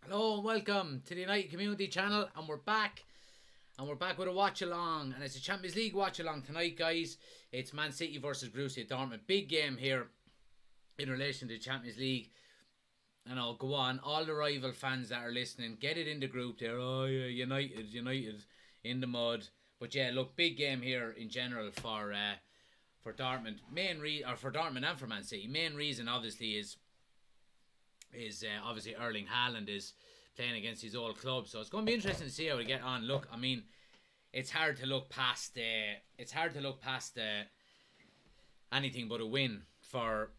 Hello and welcome to the United Community Channel, and we're back. And we're back with a watch-along, and it's a Champions League watch-along tonight, guys. It's Man City versus Borussia Dortmund. Big game here in relation to the Champions League. And I'll go on, all the rival fans that are listening, get it in the group there. Oh yeah, United in the mud. But yeah, look, big game here in general for Dortmund. For Dortmund and for Man City. Main reason obviously is obviously Erling Haaland is playing against his old club, so it's going to be interesting to see how we get on. Look, I mean, it's hard to look past anything but a win for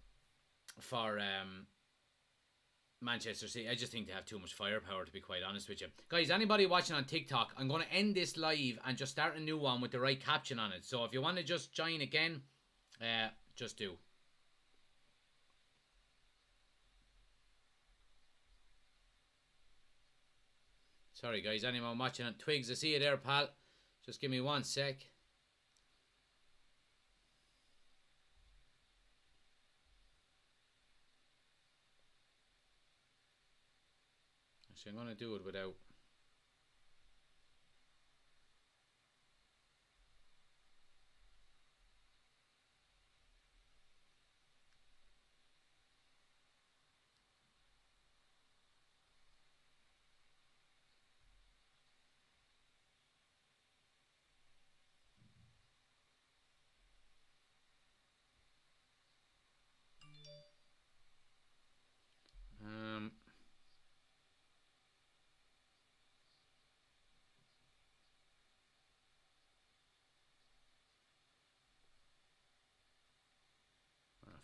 Manchester City. I just think they have too much firepower, to be quite honest with you. Guys, anybody watching on TikTok, I'm going to end this live and just start a new one with the right caption on it. So if you want to just join again, just do. Sorry guys, anyone watching on Twigs, I see you there, pal. Just give me 1 sec. Actually, I'm going to do it without...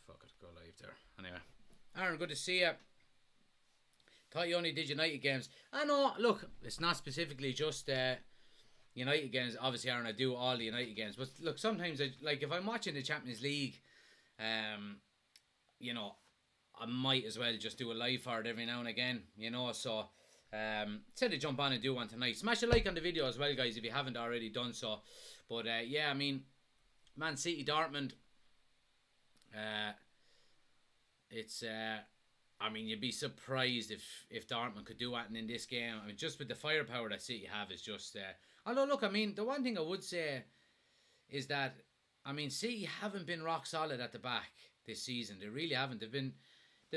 fuck it, go live there. Anyway, Aaron, good to see you. Thought you only did United games. I know, look, it's not specifically just United games. Obviously, Aaron, I do all the United games. But look, sometimes, if I'm watching the Champions League, you know, I might as well just do a live for it every now and again, you know. So, said to jump on and do one tonight. Smash a like on the video as well, guys, if you haven't already done so. But, yeah, I mean, Man City, Dortmund, it's... I mean, you'd be surprised if Dortmund could do anything in this game. I mean, just with the firepower that City have is just... although, look, I mean, the one thing I would say is that, I mean, City haven't been rock solid at the back this season. They really haven't. They've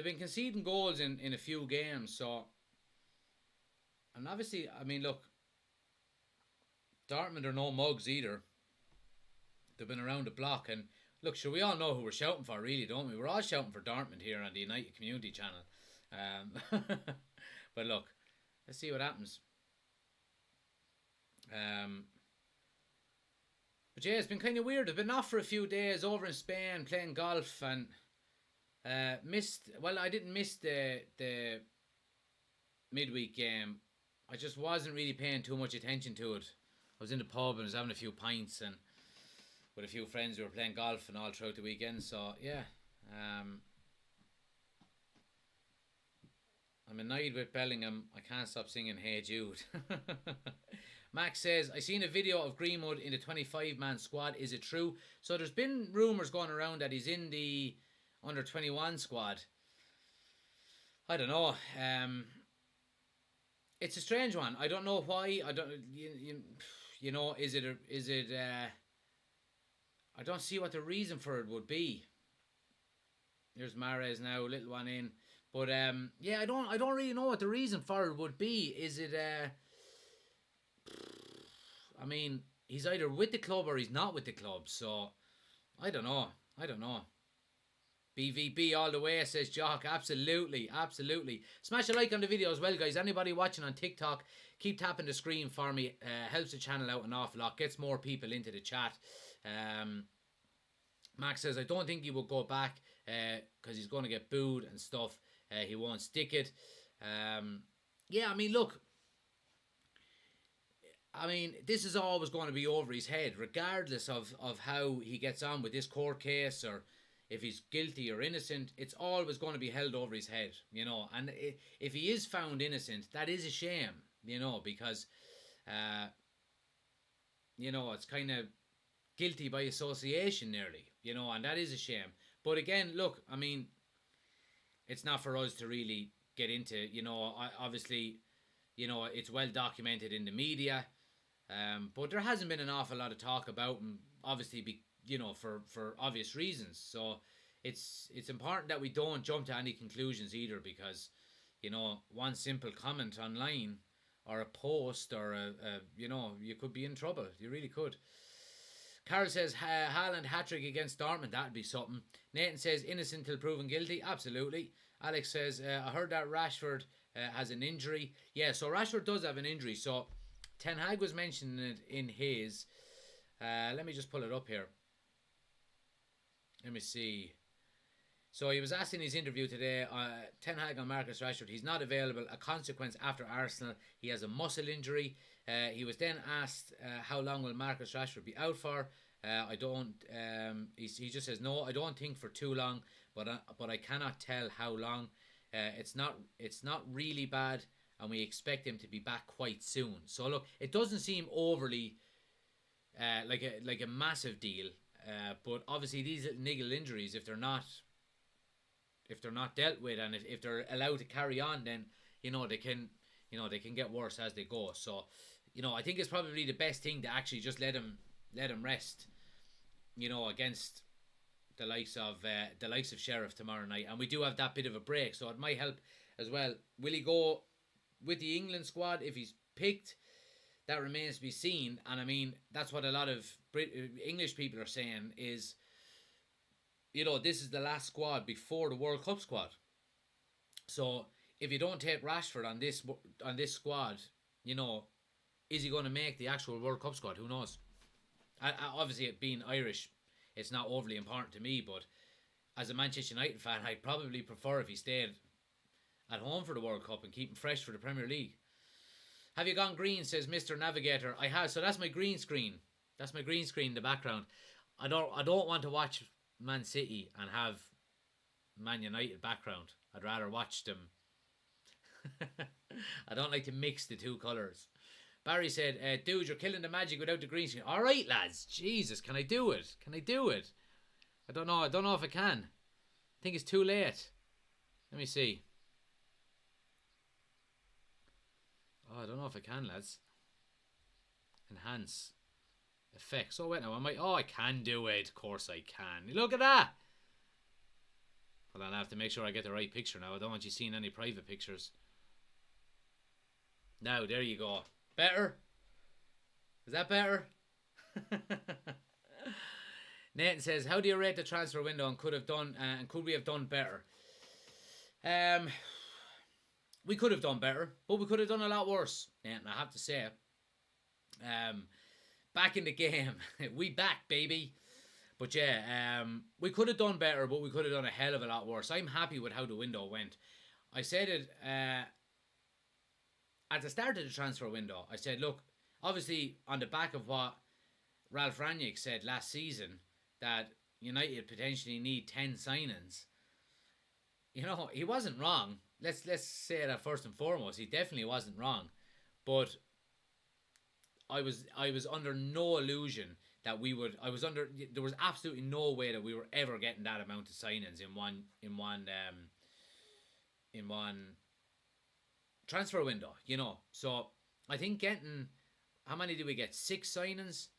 been conceding goals in a few games. So, and obviously, I mean, look, Dortmund are no mugs either. They've been around the block, and look, sure, we all know who we're shouting for, really, don't we? We're all shouting for Dortmund here on the United Community Channel. But look, let's see what happens. But yeah, it's been kind of weird. I've been off for a few days over in Spain playing golf and missed... Well, I didn't miss the midweek game. I just wasn't really paying too much attention to it. I was in the pub and I was having a few pints and with a few friends who were playing golf and all throughout the weekend. So, yeah. I'm annoyed with Bellingham. I can't stop singing Hey Jude. Max says, I seen a video of Greenwood in the 25-man squad. Is it true? So there's been rumours going around that he's in the under-21 squad. I don't know. It's a strange one. I don't know why. I don't... You know, is it... I don't see what the reason for it would be. There's Mahrez now, little one in. But yeah, I don't really know what the reason for it would be. Is it I mean, he's either with the club or he's not with the club, so I don't know. BVB all the way, says Jock. Absolutely. Smash a like on the video as well, guys. Anybody watching on TikTok, keep tapping the screen for me. Helps the channel out an awful lot. Gets more people into the chat. Max says, I don't think he will go back because he's going to get booed and stuff. He won't stick it. Yeah, I mean, look. I mean, this is always going to be over his head, regardless of how he gets on with this court case or if he's guilty or innocent. It's always going to be held over his head, you know. And if he is found innocent, that is a shame, you know, because, you know, it's kind of guilty by association nearly, you know, and that is a shame. But again, look, I mean, it's not for us to really get into, obviously, it's well documented in the media, but there hasn't been an awful lot of talk about him, obviously, for obvious reasons. So it's important that we don't jump to any conclusions either, because, one simple comment online or a post or you could be in trouble. You really could. Carol says Haaland hat-trick against Dortmund. That'd be something. Nathan says innocent till proven guilty. Absolutely. Alex says I heard that Rashford has an injury. Yeah, so Rashford does have an injury. So Ten Hag was mentioning it in his. Let me just pull it up here. Let me see. So he was asked in his interview today, Ten Hag on Marcus Rashford. He's not available. A consequence after Arsenal. He has a muscle injury. He was then asked how long will Marcus Rashford be out for. I don't. He just says no. I don't think for too long, but I cannot tell how long. It's not really bad, and we expect him to be back quite soon. So look, it doesn't seem overly like a massive deal. But obviously these little niggle injuries, if they're not dealt with, and if they're allowed to carry on, then they can get worse as they go. So I think it's probably the best thing to actually just let him rest, against the likes of Sheriff tomorrow night. And we do have that bit of a break, so it might help as well. Will he go with the England squad if he's picked? That remains to be seen. And I mean, that's what a lot of English people are saying is, this is the last squad before the World Cup squad. So if you don't take Rashford on this squad, is he going to make the actual World Cup squad? Who knows? Obviously, being Irish, it's not overly important to me, but as a Manchester United fan, I'd probably prefer if he stayed at home for the World Cup and keep him fresh for the Premier League. Have you gone green, says Mr. Navigator. I have. So that's my green screen. That's my green screen in the background. I don't want to watch Man City and have Man United background. I'd rather watch them. I don't like to mix the two colours. Barry said, dude, you're killing the magic without the green screen. All right, lads. Jesus, can I do it? I don't know. I don't know if I can. I think it's too late. Let me see. Oh, I don't know if I can, lads. Enhance. Effects. Oh, wait, now. I can do it. Of course I can. Look at that. Hold on, I have to make sure I get the right picture now. I don't want you seeing any private pictures. Now, there you go. Better? Is that better? Nathan says, how do you rate the transfer window and could we have done better? We could have done better, but we could have done a lot worse. And I have to say, back in the game, we back, baby. But yeah, we could have done better, but we could have done a hell of a lot worse. I'm happy with how the window went. I said it at the start of the transfer window. I said, look, obviously on the back of what Ralph Rangnick said last season, that United potentially need 10 signings. He wasn't wrong. Let's say that first and foremost. He definitely wasn't wrong. But I was under no illusion that we would. There was absolutely no way that we were ever getting that amount of signings in one transfer window. So I think getting, how many did we get? 6 signings.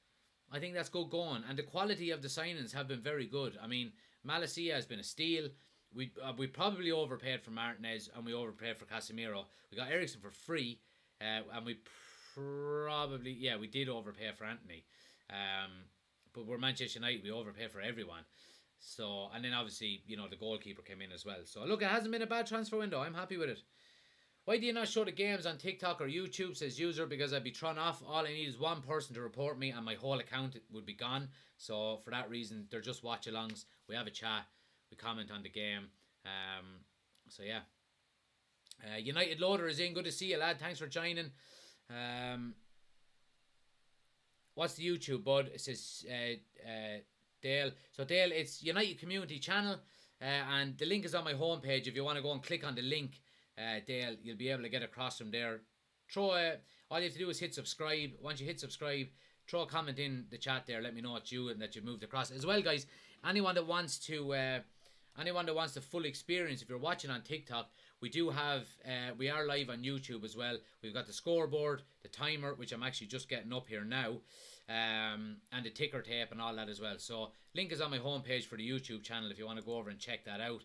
I think that's good going, and the quality of the signings have been very good. I mean, Malacia has been a steal. We probably overpaid for Martinez, and we overpaid for Casemiro. We got Eriksen for free, and we we did overpay for Anthony. But we're Manchester United, we overpay for everyone. So, and then obviously, the goalkeeper came in as well. So look, it hasn't been a bad transfer window. I'm happy with it. Why do you not show the games on TikTok or YouTube, says user? Because I'd be thrown off. All I need is one person to report me and my whole account would be gone. So for that reason, they're just watch-alongs. We have a chat. We comment on the game. So yeah. United Loader is in. Good to see you, lad. Thanks for joining. What's the YouTube, bud? It says Dale. So Dale, it's United Community Channel. And the link is on my homepage. If you want to go and click on the link, Dale, you'll be able to get across from there. All you have to do is hit subscribe. Once you hit subscribe, throw a comment in the chat there. Let me know it's you and that you've moved across. As well, guys, anyone that wants the full experience, if you're watching on TikTok, We do have, we are live on YouTube as well. We've got the scoreboard, the timer, which I'm actually just getting up here now, and the ticker tape and all that as well. So link is on my homepage for the YouTube channel if you want to go over and check that out.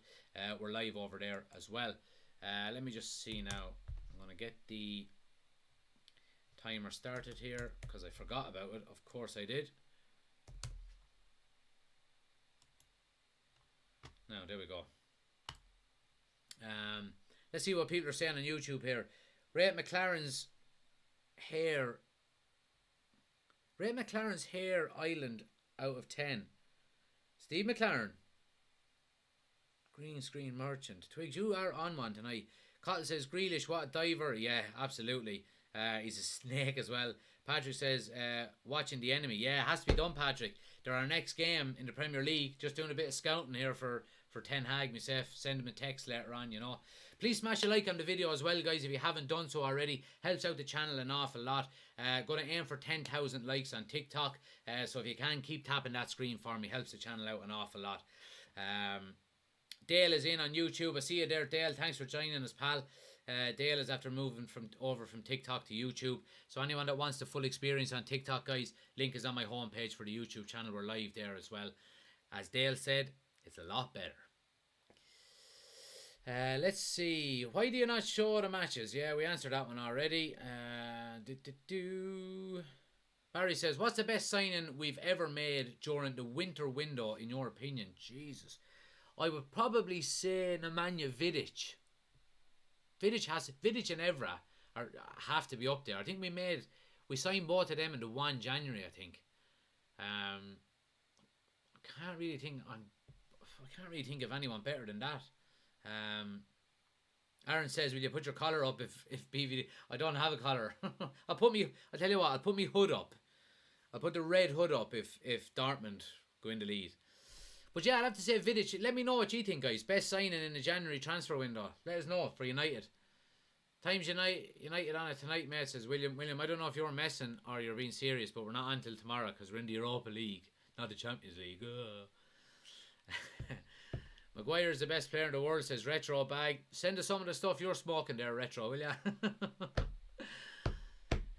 We're live over there as well. Let me just see now. I'm going to get the timer started here because I forgot about it. Of course I did. Now, there we go. Let's see what people are saying on YouTube here. Rate McLaren's hair island out of 10. Steve McLaren. Green screen merchant. Twigs, you are on one tonight. Cottle says Grealish, what a diver. Yeah, absolutely. He's a snake as well. Patrick says watching the enemy. Yeah, it has to be done, Patrick. They're our next game in the Premier League. Just doing a bit of scouting here for Ten Hag myself. Send him a text later on, you know. Please smash a like on the video as well, guys, if you haven't done so already. Helps out the channel an awful lot. Going to aim for 10,000 likes on TikTok. So if you can, keep tapping that screen for me. Helps the channel out an awful lot. Dale is in on YouTube. I see you there, Dale. Thanks for joining us, pal. Dale is after moving over from TikTok to YouTube. So anyone that wants the full experience on TikTok, guys, link is on my homepage for the YouTube channel. We're live there as well. As Dale said, it's a lot better. Let's see. Why do you not show the matches? Yeah, we answered that one already. Barry says, what's the best signing we've ever made during the winter window, in your opinion? Jesus. I would probably say Nemanja Vidic. Vidic and Evra have to be up there. I think we signed both of them in the 1 January, I think. I can't really think of anyone better than that. Aaron says, will you put your collar up if BVD? I don't have a collar. I'll tell you what, I'll put my hood up. I'll put the red hood up if Dortmund go in the lead. But yeah, I'd have to say Vidic. Let me know what you think, guys. Best signing in the January transfer window. Let us know for United. Times United on it tonight, mate, says William. William, I don't know if you're messing or you're being serious, but we're not on till tomorrow because we're in the Europa League, not the Champions League. Maguire is the best player in the world, says Retro Bag. Send us some of the stuff you're smoking there, Retro, will ya?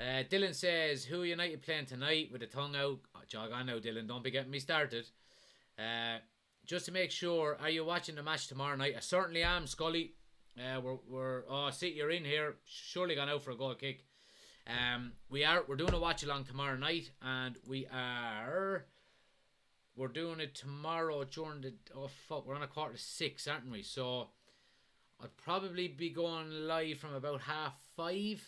Dylan says, who are United playing tonight with the tongue out? Oh, jog on now, Dylan. Don't be getting me started. Just to make sure, are you watching the match tomorrow night? I certainly am, Scully. City, you're in here. Surely gone out for a goal kick. We're doing a watch along tomorrow night, and we're doing it tomorrow during the we're on a 4:45, aren't we? So I'd probably be going live from about 5:30.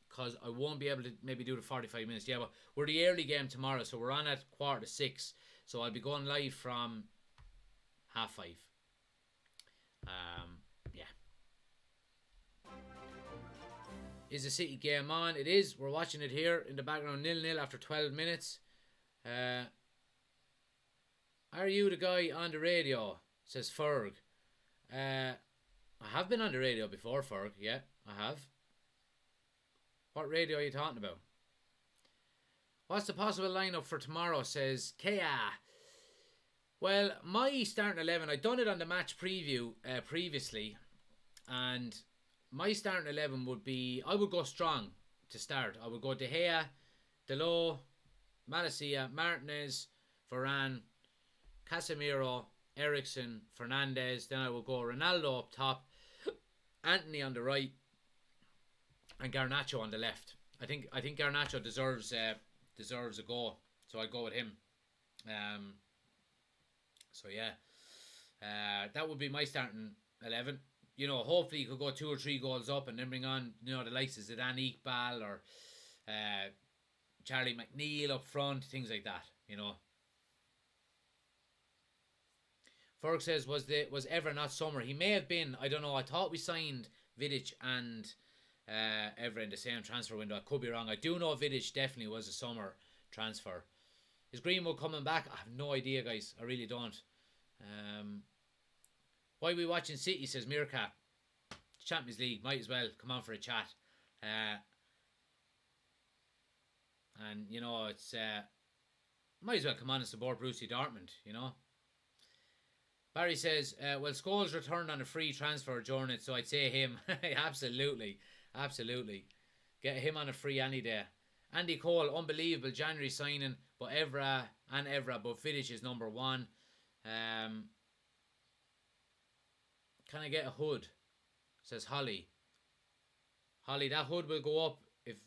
Because I won't be able to maybe do the 45 minutes. Yeah, but we're the early game tomorrow, so we're on at 4:45. So I'll be going live from 5:30. Yeah. Is the City game on? It is. We're watching it here in the background, 0-0 after 12 minutes. Are you the guy on the radio? Says Ferg. I have been on the radio before, Ferg. Yeah, I have. What radio are you talking about? What's the possible lineup for tomorrow? Says Kea. Well, my starting 11, I've done it on the match preview previously, and my starting 11 would be, I would go strong to start. I would go De Gea, Delo, Malacia, Martinez, Varane, Casemiro, Eriksen, Fernandes. Then I would go Ronaldo up top, Anthony on the right, and Garnacho on the left. I think Garnacho deserves a goal, so I'd go with him. So yeah, that would be my starting 11. You know, hopefully you could go 2 or 3 goals up and then bring on, you know, the likes of Zidane Iqbal or Charlie McNeil up front, things like that. You know. Ferg says, was Evra not summer? He may have been. I don't know. I thought we signed Vidic and Evra in the same transfer window. I could be wrong. I do know Vidic definitely was a summer transfer. Is Greenwood coming back? I have no idea, guys. I really don't. Why are we watching City, says Meerkat. Champions League, might as well come on for a chat. And, you know, it's might as well come on and support Borussia Dortmund, you know. Barry says, well, Scholes returned on a free transfer during it, so I'd say him. Absolutely. Absolutely. Get him on a free any day. Andy Cole, unbelievable January signing, but Evra, but Vidic is number one. Can I get a hood? Says Holly. Holly, that hood will go up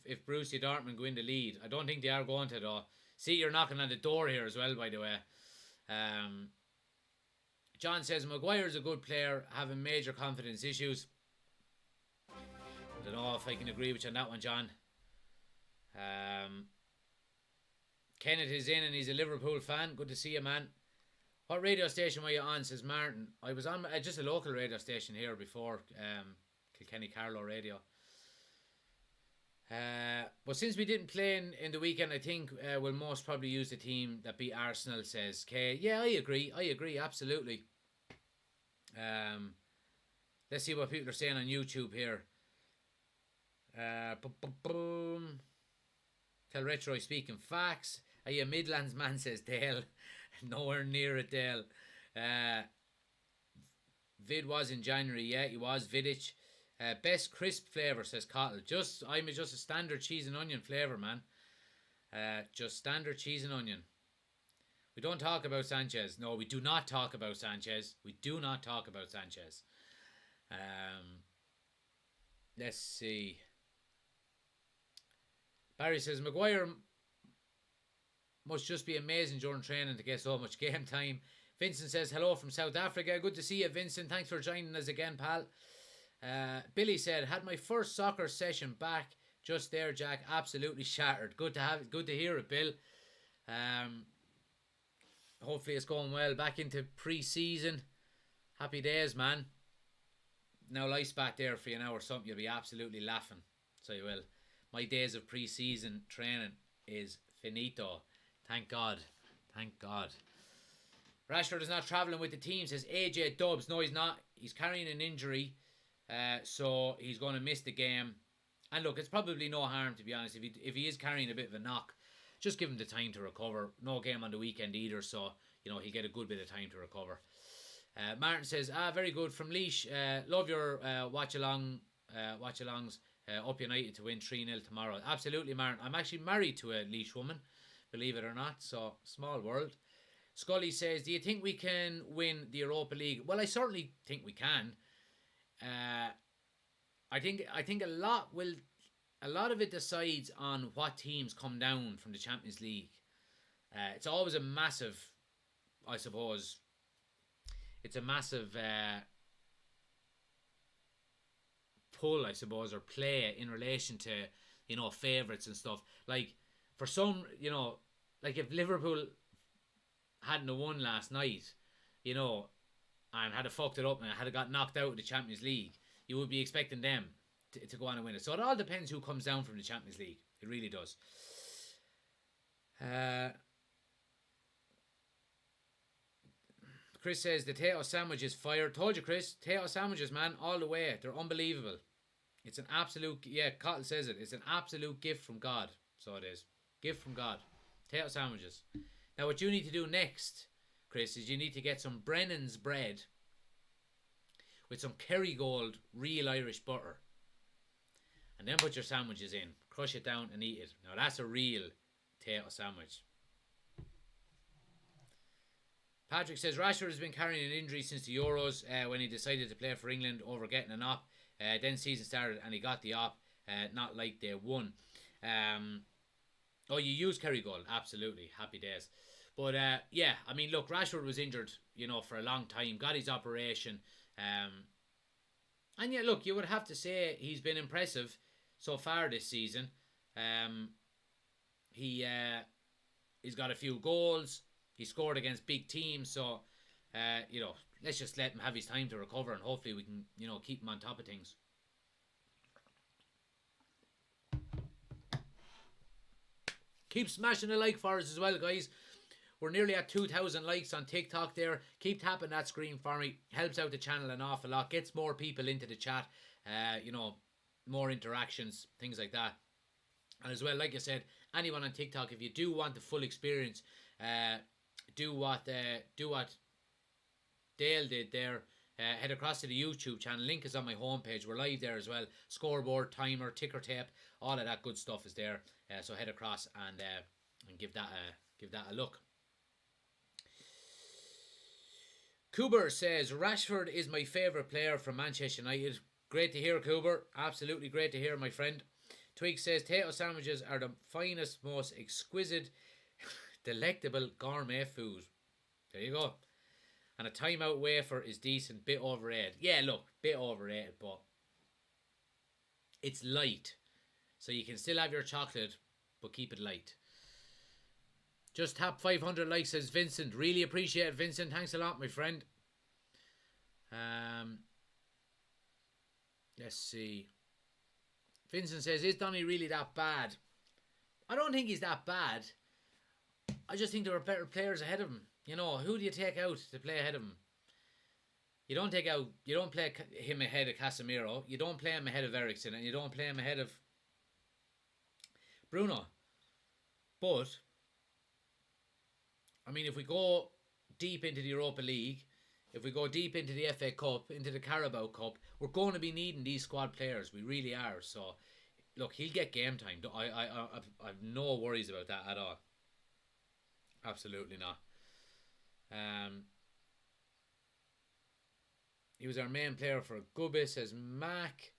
if Borussia Dortmund go in the lead. I don't think they are going to, though. See, you're knocking on the door here as well, by the way. John says, Maguire's a good player, having major confidence issues. I don't know if I can agree with you on that one, John. Kenneth is in and he's a Liverpool fan. Good to see you, man. What radio station were you on? Says Martin. I was on just a local radio station here before, Kilkenny Carlow Radio. But since we didn't play in the weekend, I think we'll most probably use the team that beat Arsenal, says Kay. Yeah, I agree, absolutely. Let's see what people are saying on YouTube here. Tell Retro speaking facts. Are you a Midlands man, says Dale. Nowhere near it, Dale. Vid was in January, yeah, he was. Vidic. Best crisp flavour, says Cottle. I'm just a standard cheese and onion flavour, man. Just standard cheese and onion. We don't talk about Sanchez. No, we do not talk about Sanchez. We do not talk about Sanchez. Let's see. Barry says, Maguire must just be amazing during training to get so much game time. Vincent says, hello from South Africa. Good to see you, Vincent. Thanks for joining us again, pal. Billy said, had my first soccer session back just there, Jack. Absolutely shattered. Good to hear it, Bill. Hopefully it's going well. Back into pre-season. Happy days, man. Now life's back there for you now or something. You'll be absolutely laughing. So you will. My days of pre-season training is finito. Thank God. Thank God. Rashford is not travelling with the team, says AJ Dubs. No, he's not. He's carrying an injury. So he's going to miss the game. And look, it's probably no harm, to be honest. If he is carrying a bit of a knock, just give him the time to recover. No game on the weekend either, so he'll get a good bit of time to recover. Martin says, very good from Leash. Love your watchalongs. Up United to win 3-0 tomorrow. Absolutely, Martin. I'm actually married to a Leash woman, believe it or not. So small world. Scully says, do you think we can win the Europa League? Well, I certainly think we can. I think a lot of it decides on what teams come down from the Champions League. It's always a massive, I suppose. It's a massive pull, I suppose, or play in relation to favourites and stuff. Like for some, like if Liverpool hadn't won last night, and had fucked it up and had got knocked out of the Champions League, you would be expecting them to go on and win it. So it all depends who comes down from the Champions League. It really does. Chris says the Teo sandwich is fire. Told you, Chris. Teo sandwiches, man, all the way. They're unbelievable. It's an absolute, Cottle says it. It's an absolute gift from God. So it is. Gift from God. Teo sandwiches. Now what you need to do next, Chris, is you need to get some Brennan's bread with some Kerrygold real Irish butter. And then put your sandwiches in. Crush it down and eat it. Now that's a real potato sandwich. Patrick says Rashford has been carrying an injury since the Euros when he decided to play for England over getting an op. Then season started and he got the op. Not like they won. You use Kerrygold. Absolutely. Happy days. But look, Rashford was injured, for a long time. Got his operation. And yeah, look, you would have to say he's been impressive so far this season. He's got a few goals. He scored against big teams. So, let's just let him have his time to recover and hopefully we can, keep him on top of things. Keep smashing the like for us as well, guys. We're nearly at 2,000 likes on TikTok there. Keep tapping that screen for me. Helps out the channel an awful lot. Gets more people into the chat. More interactions, things like that. And as well, like I said, anyone on TikTok, if you do want the full experience, do what Dale did there. Head across to the YouTube channel. Link is on my homepage. We're live there as well. Scoreboard, timer, ticker tape, all of that good stuff is there. So head across and give that a look. Cooper says Rashford is my favourite player from Manchester United. Great to hear, Cooper. Absolutely great to hear, my friend. Twig says potato sandwiches are the finest, most exquisite, delectable gourmet food. There you go. And a timeout wafer is decent, bit overrated. Yeah, look, bit overrated, but it's light. So you can still have your chocolate, but keep it light. Just tap 500 likes, says Vincent. Really appreciate it, Vincent. Thanks a lot, my friend. Let's see. Vincent says, is Donny really that bad? I don't think he's that bad. I just think there are better players ahead of him. You know, who do you take out to play ahead of him? You don't play him ahead of Casemiro. You don't play him ahead of Eriksen. And you don't play him ahead of Bruno. But, I mean, if we go deep into the Europa League, if we go deep into the FA Cup, into the Carabao Cup, we're going to be needing these squad players. We really are. So, look, he'll get game time. I've no worries about that at all. Absolutely not. He was our main player for a good bit, says Mac.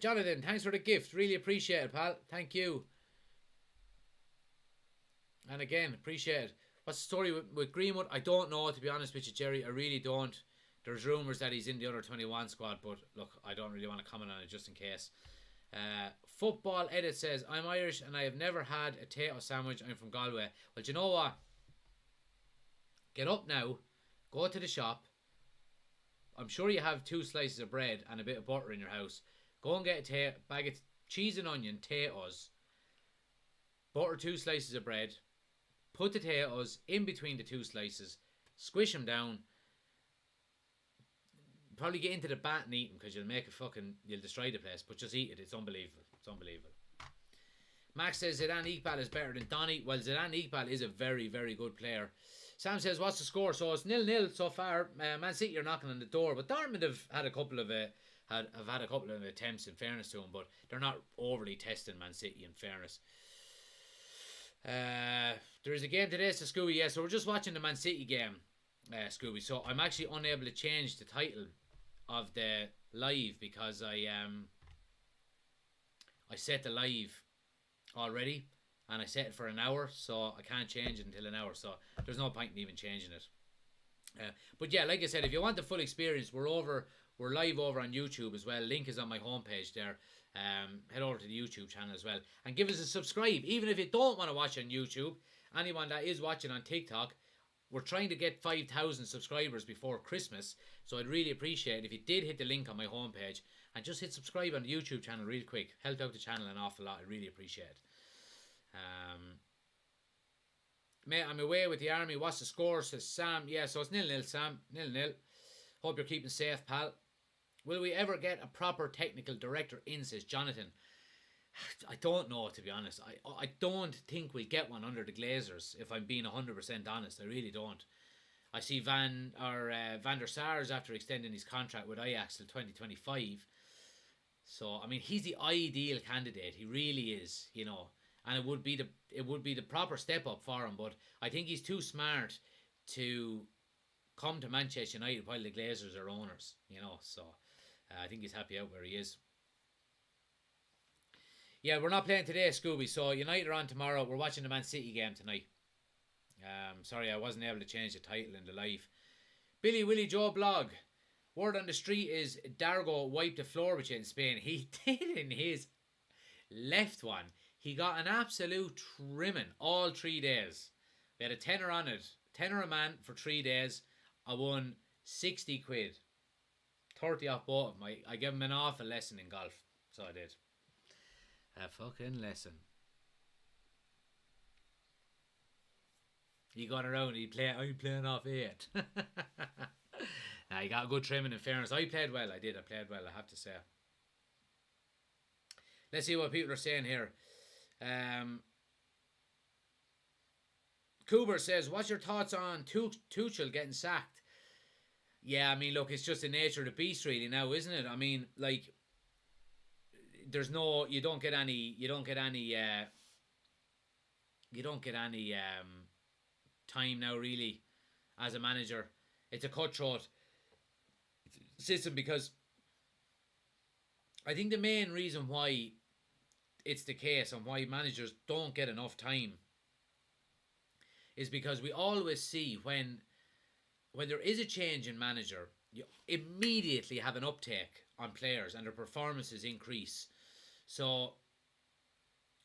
Jonathan, thanks for the gift. Really appreciate it, pal. Thank you. And again, appreciate it. What's the story with Greenwood? I don't know, to be honest with you, Jerry. I really don't. There's rumours that he's in the under 21 squad, but look, I don't really want to comment on it just in case. Football Edit says, I'm Irish and I have never had a potato sandwich. I'm from Galway. Well, do you know what? Get up now, go to the shop. I'm sure you have 2 slices of bread and a bit of butter in your house. Go and get a bag of cheese and onion, potatoes, butter 2 slices of bread, put the potatoes in between the 2 slices, squish them down, probably get into the bat and eat them because you'll destroy the place, but just eat it. It's unbelievable. It's unbelievable. Max says Zidane Iqbal is better than Donny. Well, Zidane Iqbal is a very, very good player. Sam says, what's the score? So it's 0-0 so far. Man City are knocking on the door, but Dortmund have had a couple of attempts, in fairness to them, but they're not overly testing Man City, in fairness. There is a game today, so Scooby. Yeah, so we're just watching the Man City game, Scooby. So I'm actually unable to change the title of the live because I set the live already. And I set it for an hour, so I can't change it until an hour. So there's no point in even changing it. But yeah, like I said, if you want the full experience, we're live over on YouTube as well. Link is on my homepage there. Head over to the YouTube channel as well. And give us a subscribe. Even if you don't want to watch on YouTube, anyone that is watching on TikTok, we're trying to get 5,000 subscribers before Christmas. So I'd really appreciate it if you did hit the link on my homepage and just hit subscribe on the YouTube channel real quick. Help out the channel an awful lot. I really appreciate it. Mate, I'm away with the army. What's the score? Says Sam. Yeah, so it's 0-0, Sam. 0-0. Hope you're keeping safe, pal. Will we ever get a proper technical director in? Says Jonathan. I don't know, to be honest. I don't think we'll get one under the Glazers, if I'm being 100% honest. I really don't. I see Van der Sar is after extending his contract with Ajax till 2025. So, I mean, he's the ideal candidate. He really is, you know. And it would be the proper step up for him, but I think he's too smart to come to Manchester United while the Glazers are owners, you know. So I think he's happy out where he is. Yeah, we're not playing today, Scooby. So United are on tomorrow. We're watching the Man City game tonight. Sorry, I wasn't able to change the title in the live. Billy Willie Joe blog. Word on the street is Dargo wiped the floor with you in Spain. He did in his left one. He got an absolute trimming all 3 days. We had a tenner on it. Tenner a man for 3 days. I won 60 quid. 30 off both of them. I gave him an awful lesson in golf. So I did. A fucking lesson. He got around. I'm playing off 8. Nah, he got a good trimming in fairness. I played well. I played well, I have to say. Let's see what people are saying here. Cooper says, what's your thoughts on Tuchel getting sacked? Yeah, I mean, look, it's just the nature of the beast, really, now, isn't it? I mean, like, there's no, you don't get any time now, really, as a manager. It's a cutthroat system because I think the main reason why it's the case and why managers don't get enough time is because we always see when there is a change in manager, you immediately have an uptake on players and their performances increase. So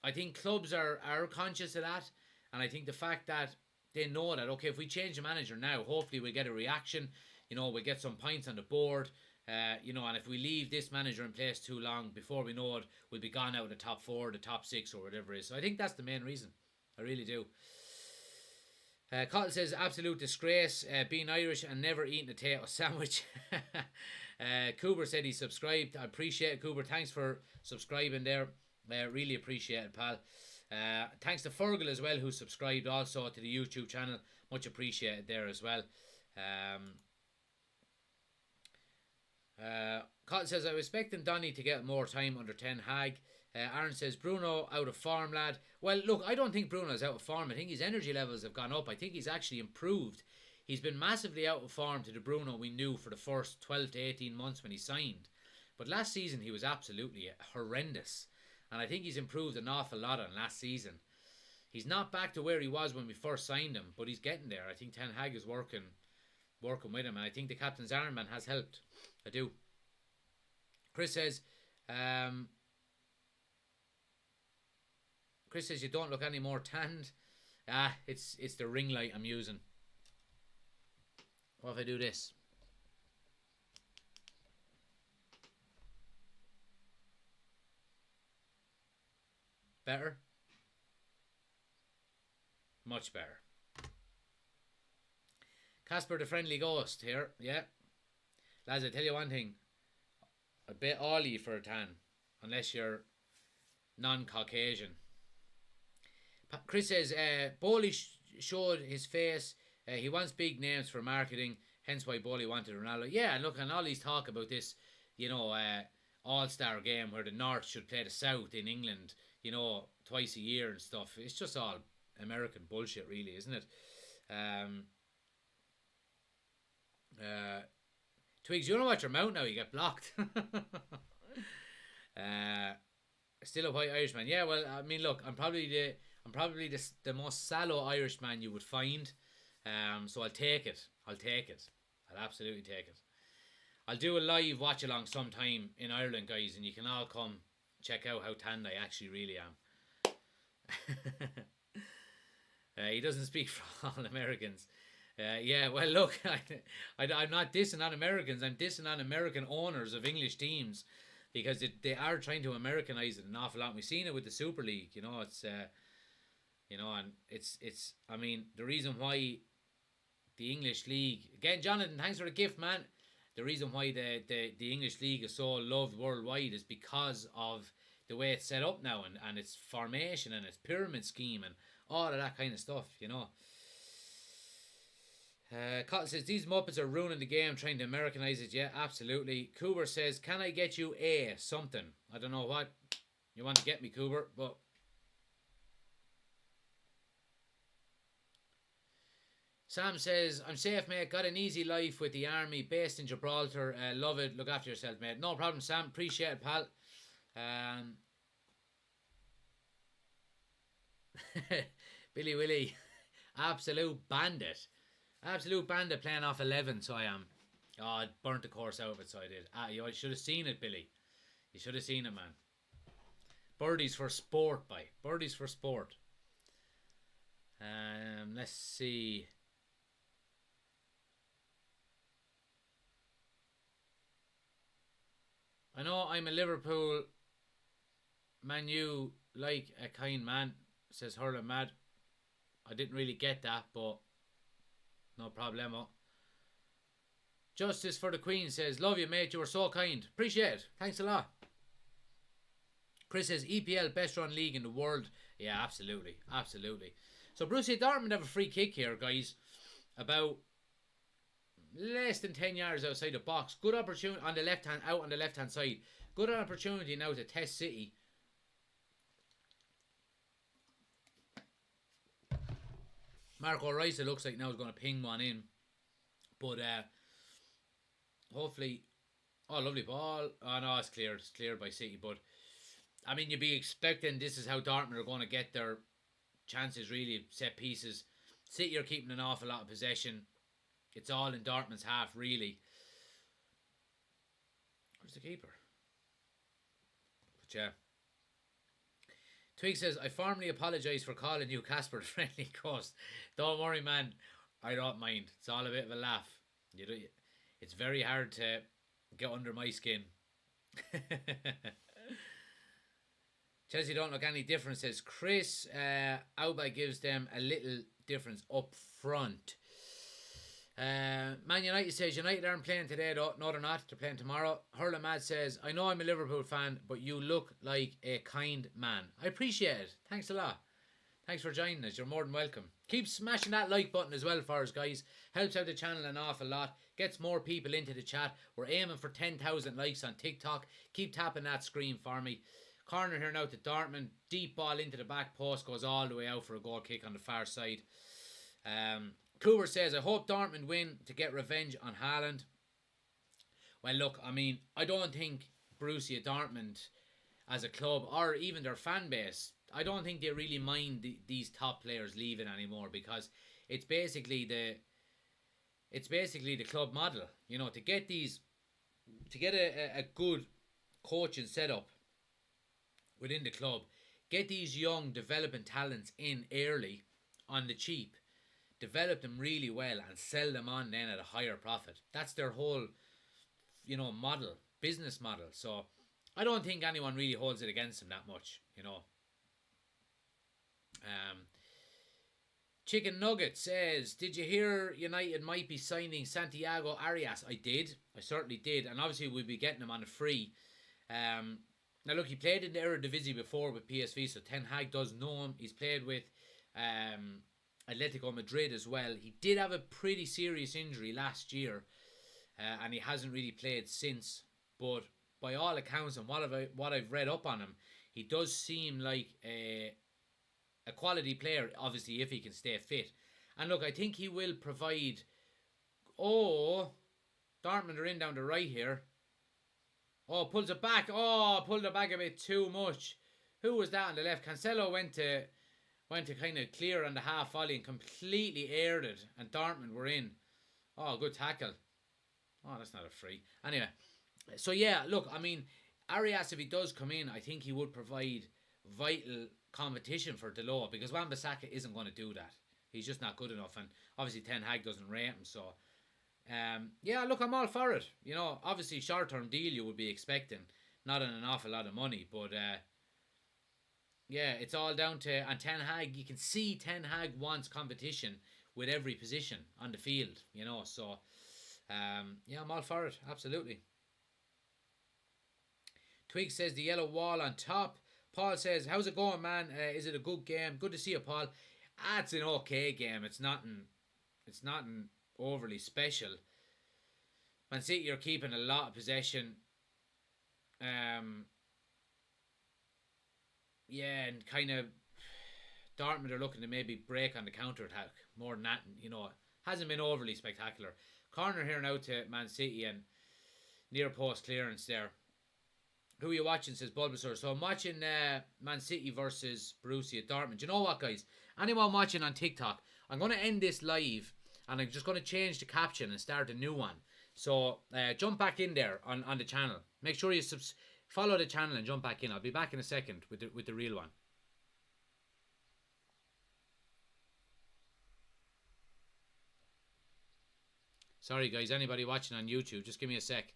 I think clubs are conscious of that, and I think the fact that they know that, okay, if we change the manager now, hopefully we'll get a reaction, we'll get some points on the board, and if we leave this manager in place too long, before we know it, we'll be gone out of the top 4, the top 6, or whatever it is. So I think that's the main reason. I really do. Cotton says, absolute disgrace, being Irish and never eating a potato sandwich. Cooper said he subscribed. I appreciate it, Cooper. Thanks for subscribing there. Really appreciate it, pal. Thanks to Fergal as well, who subscribed also to the YouTube channel. Much appreciated there as well. Cotton says, I was expecting Donny to get more time under Ten Hag. Aaron says, Bruno out of form, lad. Well, look, I don't think Bruno's out of form. I think his energy levels have gone up. I think he's actually improved. He's been massively out of form to the Bruno we knew for the first 12 to 18 months when he signed. But last season he was absolutely horrendous. And I think he's improved an awful lot on last season. He's not back to where he was when we first signed him, but he's getting there. I think Ten Hag is working with him, and I think the captain's armband has helped. I do. Chris says, you don't look any more tanned. It's the ring light I'm using. What if I do this? Better? Much better. Casper the Friendly Ghost here. Yeah. Lads, I tell you one thing. A bit oily for a tan. Unless you're non-Caucasian. Chris says, Bowley showed his face. He wants big names for marketing. Hence why Bowley wanted Ronaldo. Yeah, and look, and all these talk about this, all-star game where the North should play the South in England, twice a year and stuff. It's just all American bullshit, really, isn't it? Twigs, you don't watch your mouth now, you get blocked. Still a white Irishman. Yeah, well, I mean, look, I'm probably the most sallow Irishman you would find. So I'll take it. I'll absolutely take it. I'll do a live watch along sometime in Ireland, guys, and you can all come check out how tanned I actually really am. He doesn't speak for all Americans. Yeah, well, look, I'm not dissing on Americans. I'm dissing on American owners of English teams because they are trying to Americanize it an awful lot. We've seen it with the Super League. It's and it's. I mean, the reason why the English League again, Jonathan, thanks for the gift, man. The reason why the English League is so loved worldwide is because of the way it's set up now and its formation and its pyramid scheme and all of that kind of stuff. Cotton says, these Muppets are ruining the game trying to Americanize it. Yeah, absolutely. Cooper says, can I get you something? I don't know what you want to get me, Cooper, but Sam says, I'm safe, mate. Got an easy life with the army based in Gibraltar. Love it. Look after yourself, mate. No problem, Sam. Appreciate it, pal. Billy Willie. Absolute bandit. Absolute bandit playing off 11, so I am. Oh, I burnt the course out of it, so I did. You should have seen it, Billy. You should have seen it, man. Birdies for sport, boy. Birdies for sport. Let's see. I know I'm a Liverpool Man U like a kind man, says Hurling Mad. I didn't really get that, but no problemo. Justice for the Queen says, love you, mate. You were so kind. Appreciate it. Thanks a lot. Chris says, EPL best run league in the world. Yeah, absolutely. Absolutely. So Borussia Dortmund have a free kick here, guys. About less than 10 yards outside the box. Good opportunity on the left hand, out on the left hand side. Good opportunity now to test City. Marco Rice, it looks like now is going to ping one in. But hopefully... Oh, lovely ball. Oh, no, it's cleared. It's cleared by City. But, I mean, you'd be expecting this is how Dortmund are going to get their chances, really, set pieces. City are keeping an awful lot of possession. It's all in Dortmund's half, really. Where's the keeper? But, yeah. Twig says, I formally apologise for calling you Casper the Friendly Ghost. Don't worry, man. I don't mind. It's all a bit of a laugh. It's very hard to get under my skin. Chelsea don't look any different, says Chris. Auba gives them a little difference up front. Man United says, United aren't playing today though. No, they're not. They're playing tomorrow. Hurla Mad says, I know I'm a Liverpool fan, but you look like a kind man. I appreciate it. Thanks a lot. Thanks for joining us. You're more than welcome. Keep smashing that like button as well for us, guys. Helps out the channel an awful lot. Gets more people into the chat. We're aiming for 10,000 likes on TikTok. Keep tapping that screen for me. Corner here now to Dortmund. Deep ball into the back post. Goes all the way out for a goal kick on the far side. Cooper says, I hope Dortmund win to get revenge on Haaland. Well, look, I mean, I don't think Borussia Dortmund as a club, or even their fan base, I don't think they really mind these top players leaving anymore, because it's basically the club model, you know, to get a good coaching setup within the club, get these young developing talents in early on the cheap, develop them really well and sell them on then at a higher profit. That's their whole, you know, business model. So I don't think anyone really holds it against them that much, you know. Chicken Nugget says, did you hear United might be signing Santiago Arias? I did. I certainly did. And obviously we'll be getting him on a free. Now look, he played in the Eredivisie before with PSV, so Ten Hag does know him. He's played with Atletico Madrid as well. He did have a pretty serious injury last year, and he hasn't really played since. But by all accounts and what I've read up on him, he does seem like a quality player, obviously, if he can stay fit. And look, I think he will provide... Oh, Dortmund are in down the right here. Oh, pulls it back. Oh, pulled it back a bit too much. Who was that on the left? Cancelo went to kind of clear on the half volley and completely aired it. And Dortmund were in. Oh, good tackle. Oh, that's not a free. Anyway, so yeah, look, I mean, Arias, if he does come in, I think he would provide vital competition for Delort, because Wan-Bissaka isn't going to do that. He's just not good enough, and obviously Ten Hag doesn't rate him. So yeah, look, I'm all for it. You know, obviously short-term deal you would be expecting, not an awful lot of money, but yeah, it's all down to, and Ten Hag, you can see Ten Hag wants competition with every position on the field, you know. So yeah, I'm all for it, absolutely. Twig says the yellow wall on top. Paul says, how's it going, man? Is it a good game? Good to see you, Paul. It's an okay game. It's nothing overly special. Man City are keeping a lot of possession. Yeah, and kind of Dortmund are looking to maybe break on the counter-attack more than that. You know, hasn't been overly spectacular. Corner here now to Man City, and near post clearance there. Who are you watching, says Bulbasaur. So I'm watching Man City versus Borussia Dortmund. You know what, guys? Anyone watching on TikTok, I'm going to end this live and I'm just going to change the caption and start a new one. So jump back in there on the channel. Make sure you follow the channel and jump back in. I'll be back in a second with the real one. Sorry, guys. Anybody watching on YouTube, just give me a sec.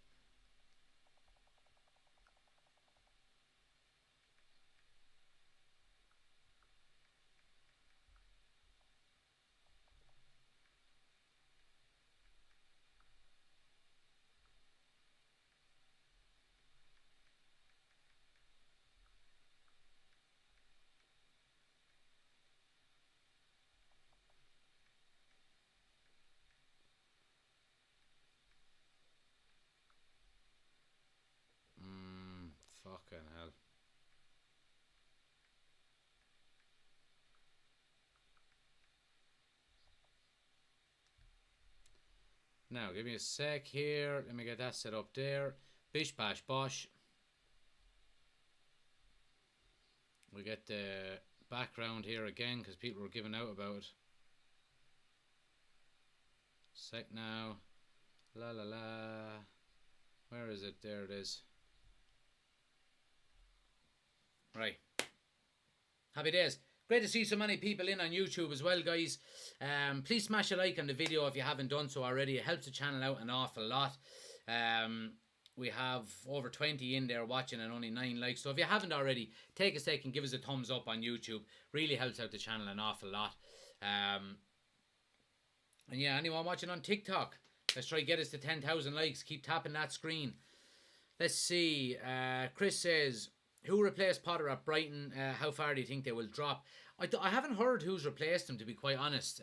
Fucking hell. Now, give me a sec here. Let me get that set up there. Bish, bash, bosh. We get the background here again because people were giving out about it. Sec now. La la la. Where is it? There it is. Right. Happy days. Great to see so many people in on YouTube as well, guys. Please smash a like on the video if you haven't done so already. It helps the channel out an awful lot. We have over 20 in there watching and only 9 likes. So if you haven't already, take a second, give us a thumbs up on YouTube. Really helps out the channel an awful lot. And yeah, anyone watching on TikTok, let's try to get us to 10,000 likes. Keep tapping that screen. Let's see. Chris says, who replaced Potter at Brighton? How far do you think they will drop? I haven't heard who's replaced him, to be quite honest.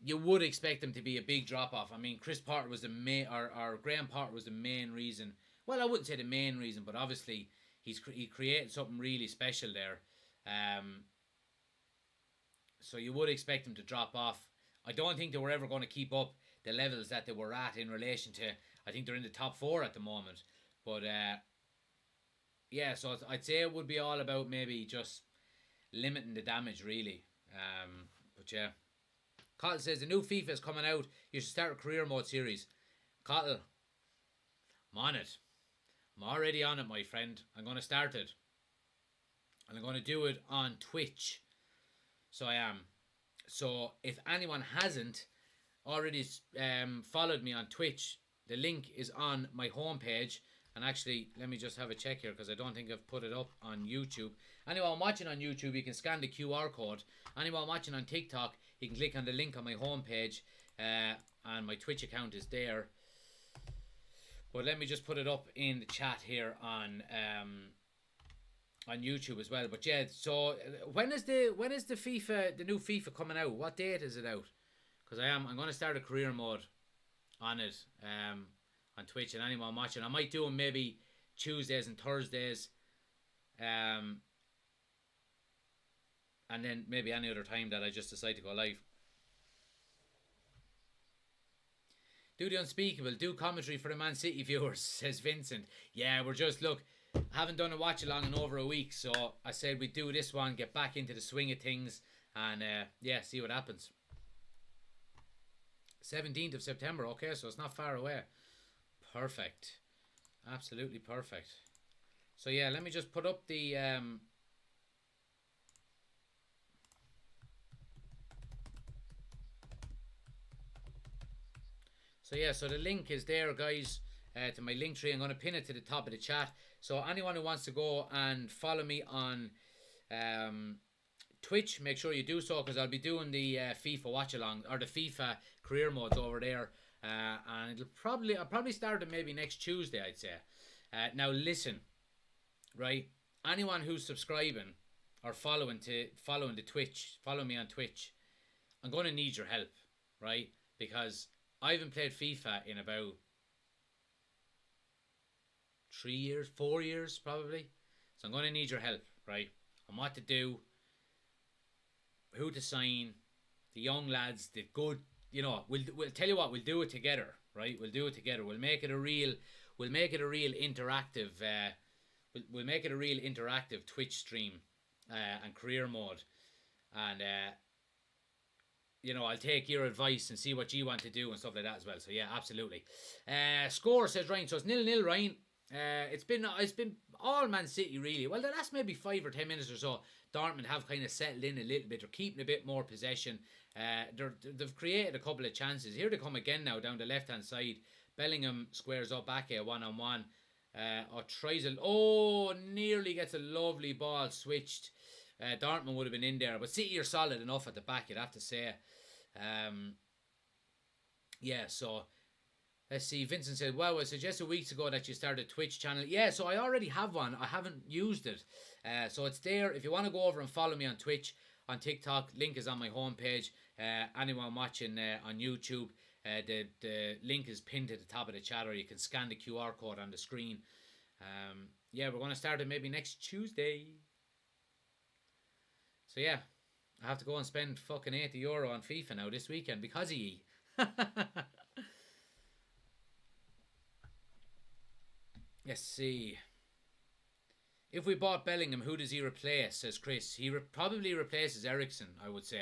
You would expect them to be a big drop-off. I mean, Chris Potter was the main, or Graham Potter was the main reason. Well, I wouldn't say the main reason, but obviously he created something really special there. So you would expect them to drop off. I don't think they were ever going to keep up the levels that they were at in relation to, I think they're in the top 4 at the moment. But yeah, so I'd say it would be all about maybe just limiting the damage, really. But yeah. Cottle says, the new FIFA is coming out. You should start a career mode series. Cottle, I'm on it. I'm already on it, my friend. I'm going to start it. And I'm going to do it on Twitch. So I am. So if anyone hasn't already followed me on Twitch, the link is on my homepage. And actually, let me just have a check here because I don't think I've put it up on YouTube. Anyone watching on YouTube, you can scan the QR code. Anyone watching on TikTok, you can click on the link on my homepage. And my Twitch account is there. But let me just put it up in the chat here on YouTube as well. But yeah, so when is the FIFA, the new FIFA coming out? What date is it out? Because I'm going to start a career mode on it. On Twitch, and anyone watching, I might do them maybe Tuesdays and Thursdays, and then maybe any other time that I just decide to go live. Do the unspeakable, do commentary for the Man City viewers, says Vincent. Yeah, we're just, look, I haven't done a watch along in over a week, so I said we'd do this one, get back into the swing of things, and yeah, see what happens. 17th of September, okay, so it's not far away. Perfect. Absolutely perfect. So yeah, let me just put up the so yeah, so the link is there, guys, to my link tree. I'm going to pin it to the top of the chat. So anyone who wants to go and follow me on Twitch, make sure you do so, because I'll be doing the FIFA watch along, or the FIFA career modes over there. And I'll probably start it maybe next Tuesday, I'd say. Now listen, right? Anyone who's subscribing or following the Twitch, follow me on Twitch. I'm going to need your help, right? Because I haven't played FIFA in about 3 years, 4 years probably. So I'm going to need your help, right? On what to do, who to sign, the young lads, the good. You know, we'll tell you what, we'll do it together, right? We'll do it together. We'll make it a real interactive. We'll make it a real interactive Twitch stream, and career mode, and you know, I'll take your advice and see what you want to do and stuff like that as well. So yeah, absolutely. Score, says Ryan. So it's 0-0, Ryan. It's been all Man City really. Well, the last maybe 5 or 10 minutes or so, Dortmund have kind of settled in a little bit. They're keeping a bit more possession. They've created a couple of chances. Here they come again now down the left hand side. Bellingham squares up back here 1-on-1. Or tries a... Oh, nearly gets a lovely ball switched. Dortmund would have been in there. But City are solid enough at the back, you'd have to say. Yeah, so... Let's see, Vincent said, well, I suggested weeks ago that you started a Twitch channel. Yeah, so I already have one. I haven't used it. So it's there. If you want to go over and follow me on Twitch, on TikTok, link is on my homepage. Anyone watching on YouTube, the link is pinned to the top of the chat, or you can scan the QR code on the screen. Yeah, we're going to start it maybe next Tuesday. So yeah, I have to go and spend fucking €80 on FIFA now this weekend because of ye. Let's see. If we bought Bellingham, who does he replace? Says Chris. He probably replaces Ericsson, I would say.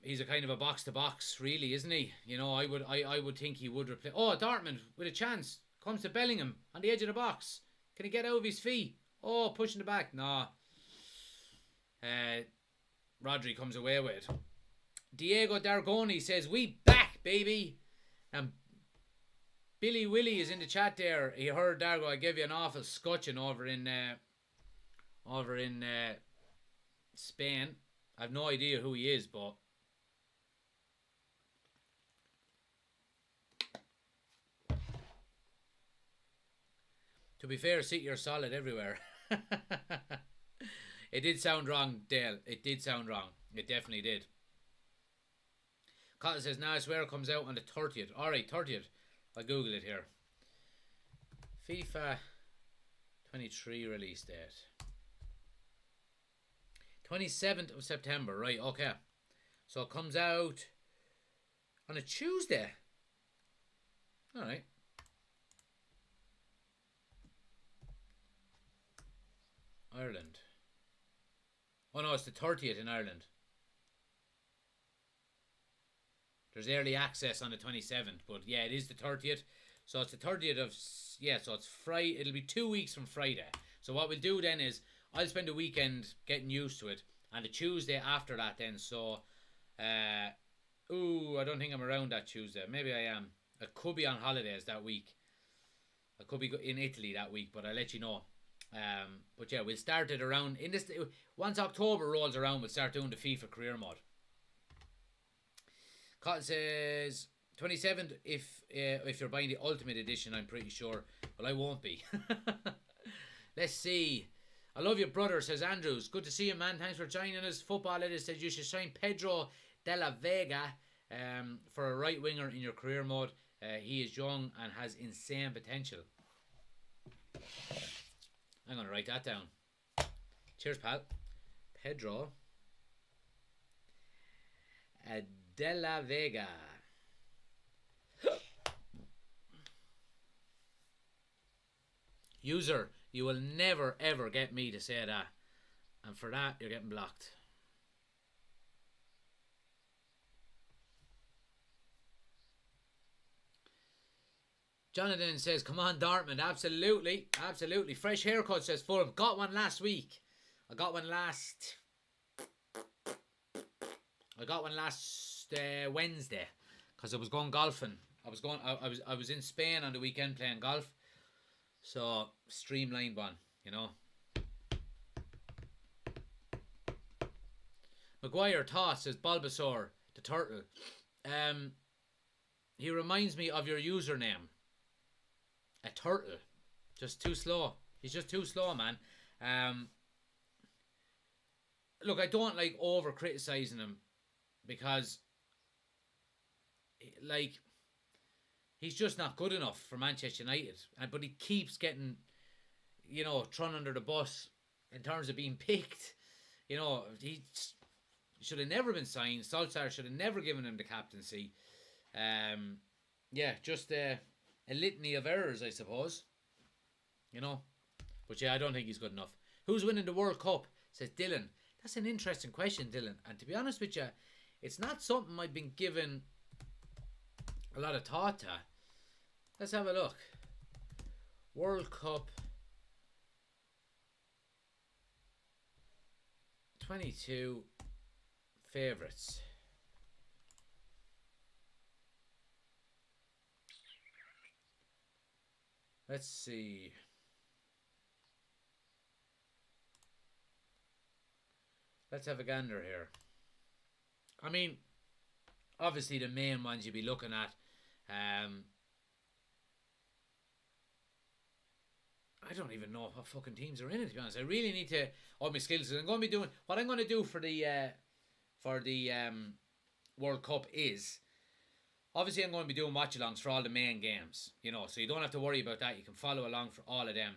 He's a kind of a box to box, really, isn't he? You know, I would think he would replace. Oh, Dortmund with a chance comes to Bellingham on the edge of the box. Can he get out of his feet? Oh, pushing the back. Nah. Rodri comes away with it. Diego Dargoni says, "We back, baby." And Billy Willie is in the chat there. He heard Dargo. I gave you an awful scotching over in Spain. I've no idea who he is, but to be fair, City are solid everywhere. It did sound wrong, Dale. It did sound wrong. It definitely did. Cotton says, "Nah, I swear it comes out on the 30th. Alright, 30th. I'll Google it here. FIFA 23 release date. 27th of September. Right, okay. So it comes out on a Tuesday. Alright. Ireland. Oh no, it's the 30th in Ireland. There's early access on the 27th, but yeah, it is the 30th. So it's the 30th of, yeah, so it's Friday. It'll be 2 weeks from Friday. So what we'll do then is, I'll spend a weekend getting used to it, and the Tuesday after that then, so, I don't think I'm around that Tuesday. Maybe I am. I could be on holidays that week. I could be in Italy that week, but I'll let you know. But yeah, we'll start it around, once October rolls around, we'll start doing the FIFA career mode. Cotton says 27th if you're buying the Ultimate Edition, I'm pretty sure. Well, I won't be. Let's see. I love your brother, says Andrews. Good to see you, man. Thanks for joining us. Football Editor says you should sign Pedro de la Vega for a right winger in your career mode. He is young and has insane potential. I'm going to write that down. Cheers, pal. Pedro de la Vega. User, you will never ever get me to say that, and for that you're getting blocked. Jonathan says, "Come on, Dortmund." Absolutely, absolutely. Fresh haircut, says Fulham. Got one last week. I got one last Wednesday, because I was going golfing. I was in Spain on the weekend playing golf, so streamlined one, you know. Maguire Toss says Bulbasaur the turtle. He reminds me of your username. A turtle, just too slow. He's just too slow, man. Look, I don't like over criticizing him, because like, he's just not good enough for Manchester United. But he keeps getting, you know, thrown under the bus in terms of being picked. You know, he should have never been signed. Solskjaer should have never given him the captaincy. Yeah, just a litany of errors, I suppose. You know. But yeah, I don't think he's good enough. Who's winning the World Cup? Says Dylan. That's an interesting question, Dylan. And to be honest with you, it's not something I've been given a lot of thought to. Let's have a look. World Cup 22 favourites. Let's see. Let's have a gander here. I mean, obviously the main ones you'd be looking at. I don't even know what fucking teams are in it, to be honest. I really need to up my skills. I'm going to be doing what I'm going to do for the World Cup is Obviously, I'm going to be doing watch-alongs for all the main games, you know, so you don't have to worry about that. You can follow along for all of them.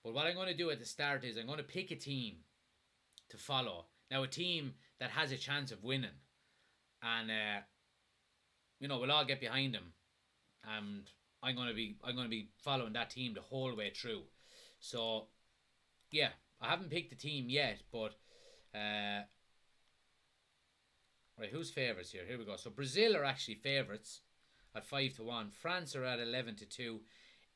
But what I'm going to do at the start is I'm going to pick a team to follow. Now, a team that has a chance of winning. And, you know, we'll all get behind them. And I'm going to be following that team the whole way through. So, yeah, I haven't picked the team yet, but... right, who's favourites here? Here we go. So Brazil are actually favourites at 5-1. France are at 11-2.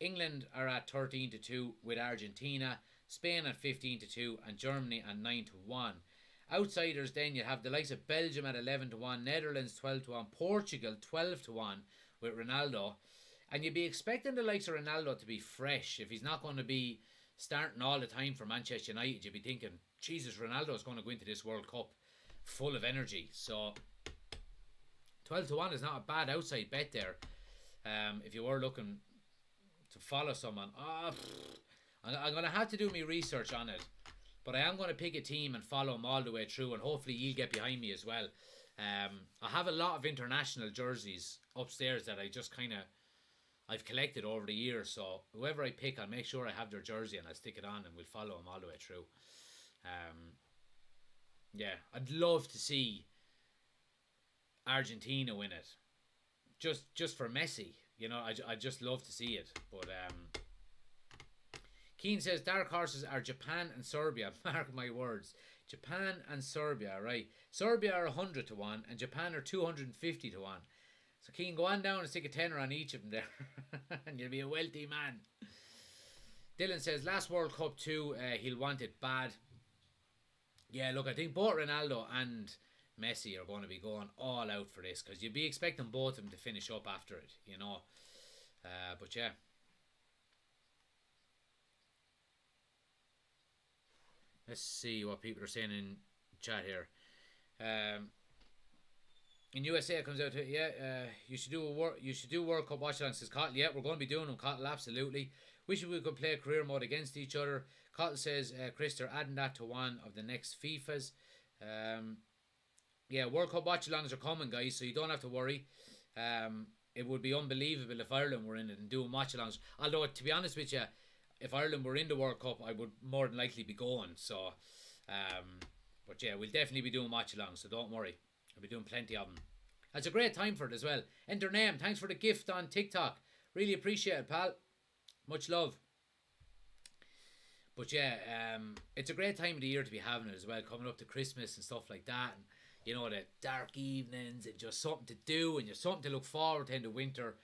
England are at 13-2 with Argentina. Spain at 15-2 and Germany at 9-1. Outsiders then you have the likes of Belgium at 11-1, Netherlands 12-1, Portugal 12-1 with Ronaldo. And you'd be expecting the likes of Ronaldo to be fresh. If he's not going to be starting all the time for Manchester United, you'd be thinking, Jesus, Ronaldo is going to go into this World Cup full of energy. So 12-1 is not a bad outside bet there. If you were looking to follow someone, I'm going to have to do my research on it, but I am going to pick a team and follow them all the way through, and hopefully you'll get behind me as well. I have a lot of international jerseys upstairs that I've collected over the years, so whoever I pick, I'll make sure I have their jersey and I'll stick it on and we'll follow them all the way through. Yeah, I'd love to see Argentina win it, just for Messi. You know, I just love to see it. But Keane says dark horses are Japan and Serbia. Mark my words, Japan and Serbia. Right, Serbia are 100-1 and Japan are 250-1. So Keane, go on down and stick a tenner on each of them there, and you'll be a wealthy man. Dylan says last World Cup too. He'll want it bad. Yeah, look, I think both Ronaldo and Messi are going to be going all out for this, because you'd be expecting both of them to finish up after it, you know. But yeah. Let's see what people are saying in chat here. In USA it comes out to you should do World Cup watch along, says Cottle. Yeah, we're going to be doing them, Cottle, absolutely. Wish we could play career mode against each other. Cottle says, Chris, they're adding that to one of the next FIFAs. Yeah, World Cup watch-alongs are coming, guys, so you don't have to worry. It would be unbelievable if Ireland were in it and doing watch-alongs. Although, to be honest with you, if Ireland were in the World Cup, I would more than likely be going. So, but yeah, we'll definitely be doing watch-alongs, so don't worry. I'll be doing plenty of them. It's a great time for it as well. Enter name. Thanks for the gift on TikTok. Really appreciate it, pal. Much love. But yeah, it's a great time of the year to be having it as well, coming up to Christmas and stuff like that. And, you know, the dark evenings and just something to do and just something to look forward to in the winter.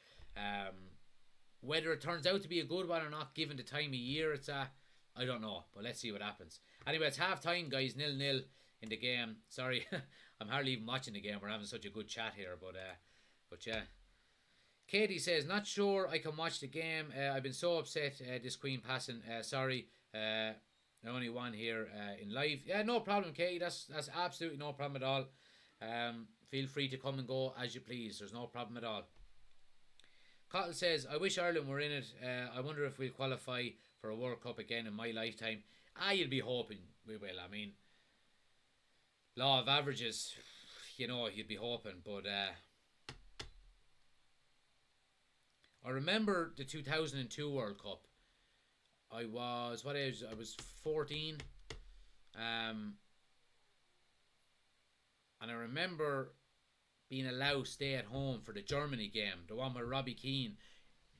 Whether it turns out to be a good one or not, given the time of year it's at, I don't know. But let's see what happens. Anyway, it's half time, guys. 0-0 in the game. Sorry, I'm hardly even watching the game. We're having such a good chat here. But yeah. Katie says, not sure I can watch the game. I've been so upset this Queen passing. Sorry. Only one here in live. Yeah, no problem, Katie. That's absolutely no problem at all. Feel free to come and go as you please. There's no problem at all. Cottle says, I wish Ireland were in it. I wonder if we'll qualify for a World Cup again in my lifetime. You'll be hoping we will. I mean, law of averages, you know, you'd be hoping. But I remember the 2002 World Cup. I was, what age? I was 14. And I remember being allowed to stay at home for the Germany game, the one with Robbie Keane.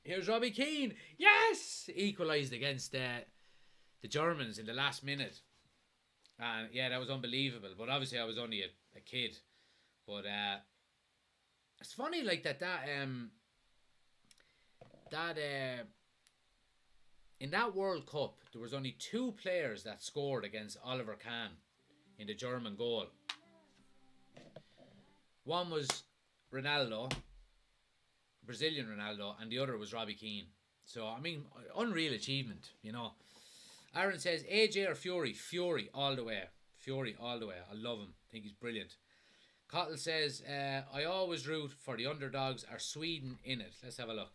Here's Robbie Keane. Yes! Equalised against the Germans in the last minute. And yeah, that was unbelievable. But obviously I was only a kid. But it's funny like that in that World Cup, there was only 2 players that scored against Oliver Kahn in the German goal. One was Ronaldo, Brazilian Ronaldo, and the other was Robbie Keane. So, I mean, unreal achievement, you know. Aaron says, AJ or Fury? Fury all the way. Fury all the way. I love him. I think he's brilliant. Cottle says, I always root for the underdogs. Are Sweden in it? Let's have a look.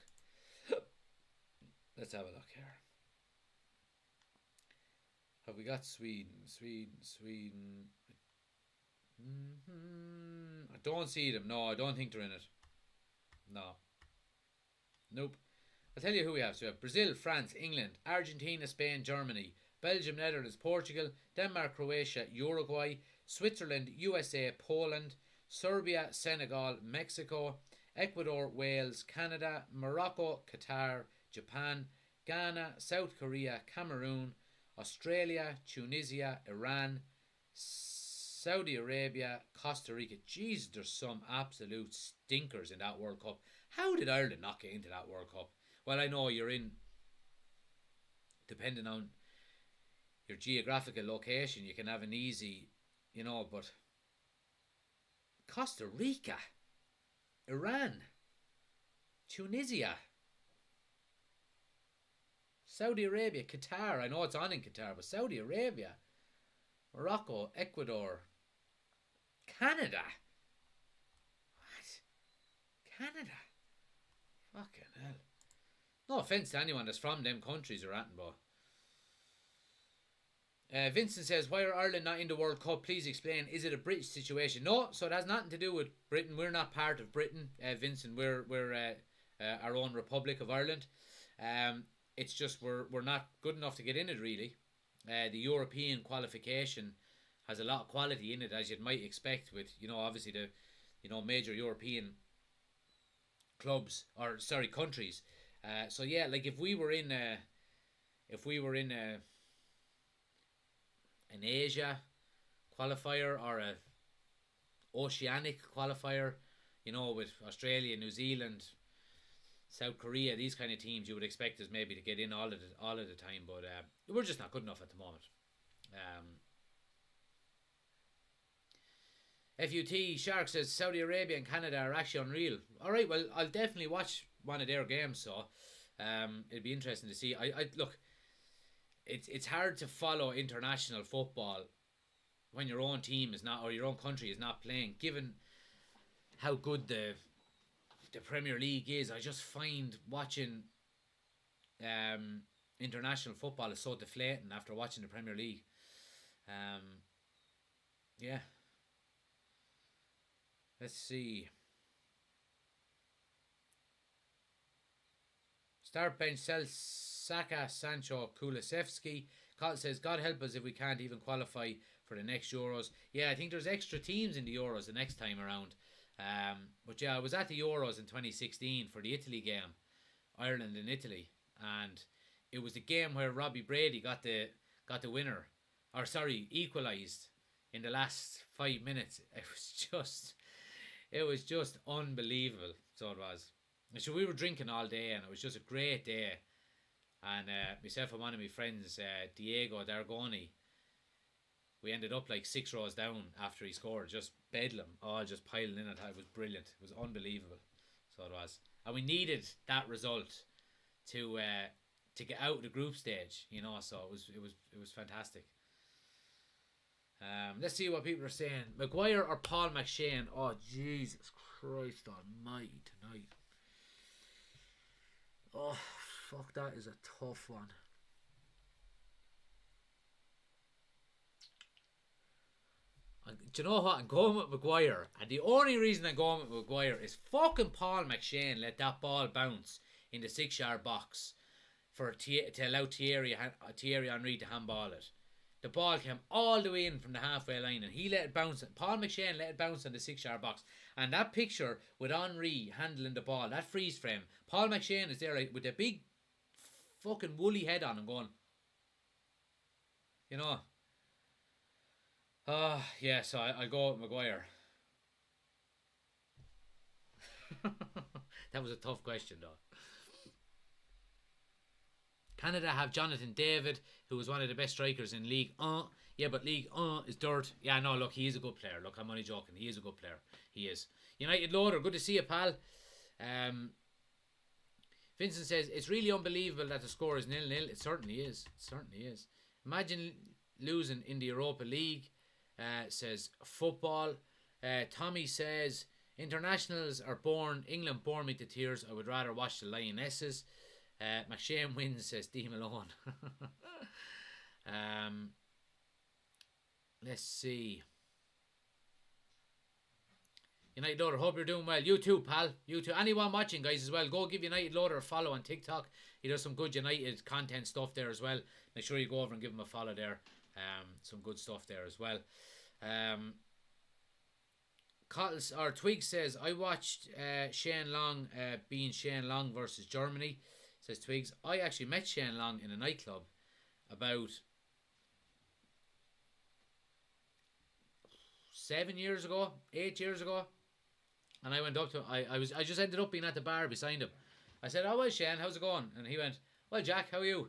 Let's have a look here. Have we got Sweden? Sweden. I don't see them. No, I don't think they're in it. No. Nope. I'll tell you who we have. So we have Brazil, France, England, Argentina, Spain, Germany, Belgium, Netherlands, Portugal, Denmark, Croatia, Uruguay, Switzerland, USA, Poland, Serbia, Senegal, Mexico, Ecuador, Wales, Canada, Morocco, Qatar, Japan, Ghana, South Korea, Cameroon, Australia, Tunisia, Iran, Saudi Arabia, Costa Rica. Jeez, there's some absolute stinkers in that World Cup. How did Ireland not get into that World Cup? Well, I know you're in, depending on your geographical location, you can have an easy, but Costa Rica, Iran, Tunisia, Saudi Arabia, Qatar. I know it's on in Qatar, but Saudi Arabia, Morocco, Ecuador, Canada. What? Canada? Fucking hell. No offence to anyone that's from them countries or anything, but Vincent says, why are Ireland not in the World Cup? Please explain. Is it a British situation? No, so it has nothing to do with Britain. We're not part of Britain, Vincent. We're our own Republic of Ireland. It's just we're not good enough to get in it, really. The European qualification has a lot of quality in it, as you might expect with, obviously the, major European clubs, or sorry, countries. So yeah, like if we were in an Asia qualifier or a Oceanic qualifier, with Australia, New Zealand, South Korea, these kind of teams, you would expect us maybe to get in all of the time, but we're just not good enough at the moment. FUT Shark says Saudi Arabia and Canada are actually unreal. All right, well, I'll definitely watch one of their games, so it'd be interesting to see. I look, it's hard to follow international football when your own team is not, or your own country is not playing, given how good the Premier League is. I just find watching international football is so deflating after watching the Premier League. Yeah. Let's see. Start bench sells Saka, Sancho, Kulusevski. Colin says, God help us if we can't even qualify for the next Euros. Yeah, I think there's extra teams in the Euros the next time around. But yeah, I was at the Euros in 2016 for the Italy game, Ireland and Italy, and it was the game where Robbie Brady got the winner, or sorry, equalised in the last 5 minutes. It was just unbelievable. So it was. And so we were drinking all day, and it was just a great day. And myself and one of my friends, Diego Dargoni, we ended up like 6 rows down after he scored, just bedlam, all just piling in. It was brilliant. It was unbelievable. So it was, and we needed that result to get out of the group stage, So it was fantastic. Let's see what people are saying. Maguire or Paul McShane? Oh, Jesus Christ almighty tonight. Oh, fuck, that is a tough one. Do you know what? I'm going with Maguire. And the only reason I'm going with Maguire is fucking Paul McShane let that ball bounce in the 6-yard box to allow Thierry Henry to handball it. The ball came all the way in from the halfway line, and he let it bounce. Paul McShane let it bounce on the 6-yard box. And that picture with Henry handling the ball, that freeze frame, Paul McShane is there like, with a big fucking woolly head on and going, Oh, yeah, so I'll go with Maguire. That was a tough question, though. Canada have Jonathan David, who was one of the best strikers in League 1. Yeah, but League 1 is dirt. Yeah, no, look, he is a good player. Look, I'm only joking. He is a good player. He is. United Loader, good to see you, pal. Vincent says, it's really unbelievable that the score is 0-0. It certainly is. It certainly is. Imagine losing in the Europa League, says football. Tommy says, internationals are born. England bore me to tears. I would rather watch the Lionesses. McShane wins, says D. Malone. Let's see. United Loader, hope you're doing well. You too, pal. You too. Anyone watching, guys, as well, go give United Loader a follow on TikTok. He does some good United content stuff there as well. Make sure you go over and give him a follow there. Some good stuff there as well. Cottles or Twig says, I watched Shane Long being Shane Long versus Germany. Says Twigs, I actually met Shane Long in a nightclub about 7 years ago, 8 years ago. And I went up to him. I just ended up being at the bar beside him. I said, oh, well, Shane, how's it going? And he went, well, Jack, how are you?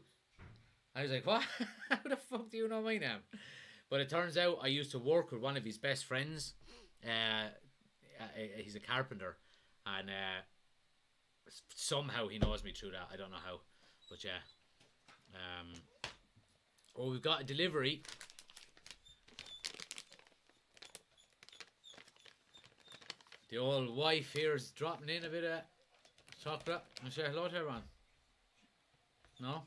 I was like, what? How the fuck do you know my name? But it turns out I used to work with one of his best friends. He's a carpenter. And somehow he knows me through that. I don't know how. But yeah. Oh, we've got a delivery. The old wife here is dropping in a bit of chocolate. I'll say hello to everyone. No?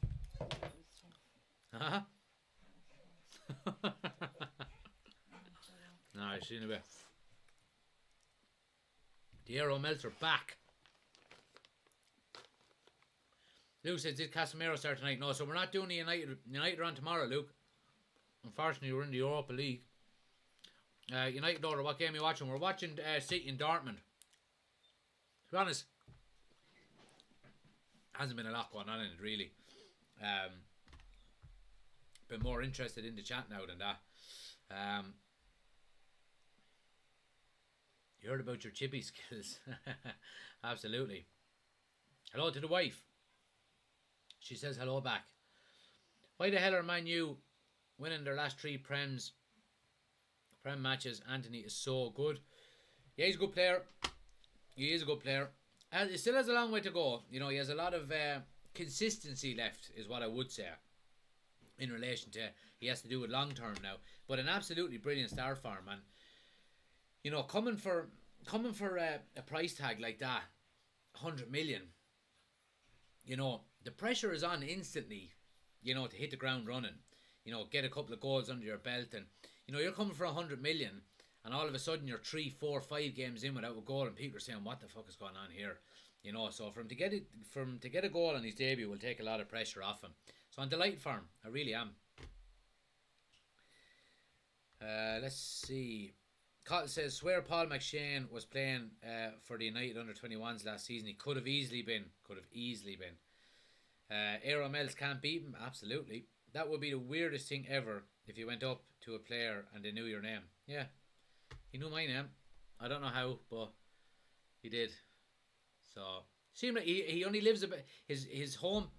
No, I've seen a bit. The Aero Melts are back. Luke says, did Casemiro start tonight? No, so we're not doing the United are on tomorrow, Luke. Unfortunately, we're in the Europa League. United order, what game are you watching? We're watching City and Dortmund. To be honest, hasn't been a lot going on in it, really. Been more interested in the chat now than that. You heard about your chippy skills. Absolutely. Hello to the wife. She says hello back. Why the hell are Man U winning their last 3 Prem matches? Anthony is so good. Yeah, he's a good player. He is a good player. And he still has a long way to go. You know, he has a lot of consistency left, is what I would say. In relation to, he has to do it long term now. But an absolutely brilliant star farm, man. You know, coming for a price tag like that, 100 million. You know, the pressure is on instantly. You know, to hit the ground running. You know, get a couple of goals under your belt, and you know you're coming for 100 million, and all of a sudden you're 3, 4, 5 games in without a goal, and people are saying, "What the fuck is going on here?" You know, so for him to get a goal on his debut will take a lot of pressure off him. So I'm delighted for him. I really am. Let's see. Cotton says, swear Paul McShane was playing for the United under-21s last season. He could have easily been. Aero Melts can't beat him. Absolutely. That would be the weirdest thing ever if you went up to a player and they knew your name. Yeah. He knew my name. I don't know how, but he did. So, seemed like he only lives about his hometown,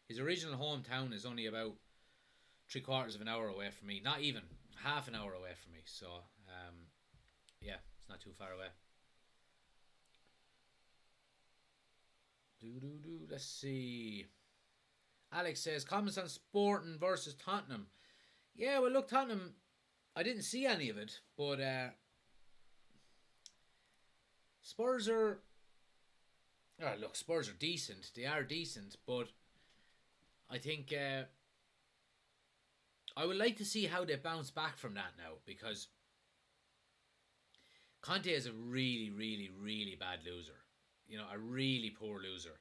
his original hometown is only about 3/4 of an hour away from me. Not even half an hour away from me. So, yeah, it's not too far away. Let's see. Alex says, comments on Sporting versus Tottenham. Yeah, well, look, Tottenham, I didn't see any of it, but Spurs are... Oh, look, Spurs are decent. They are decent, but I think I would like to see how they bounce back from that now, because Conte is a really, really, really bad loser. You know, a really poor loser.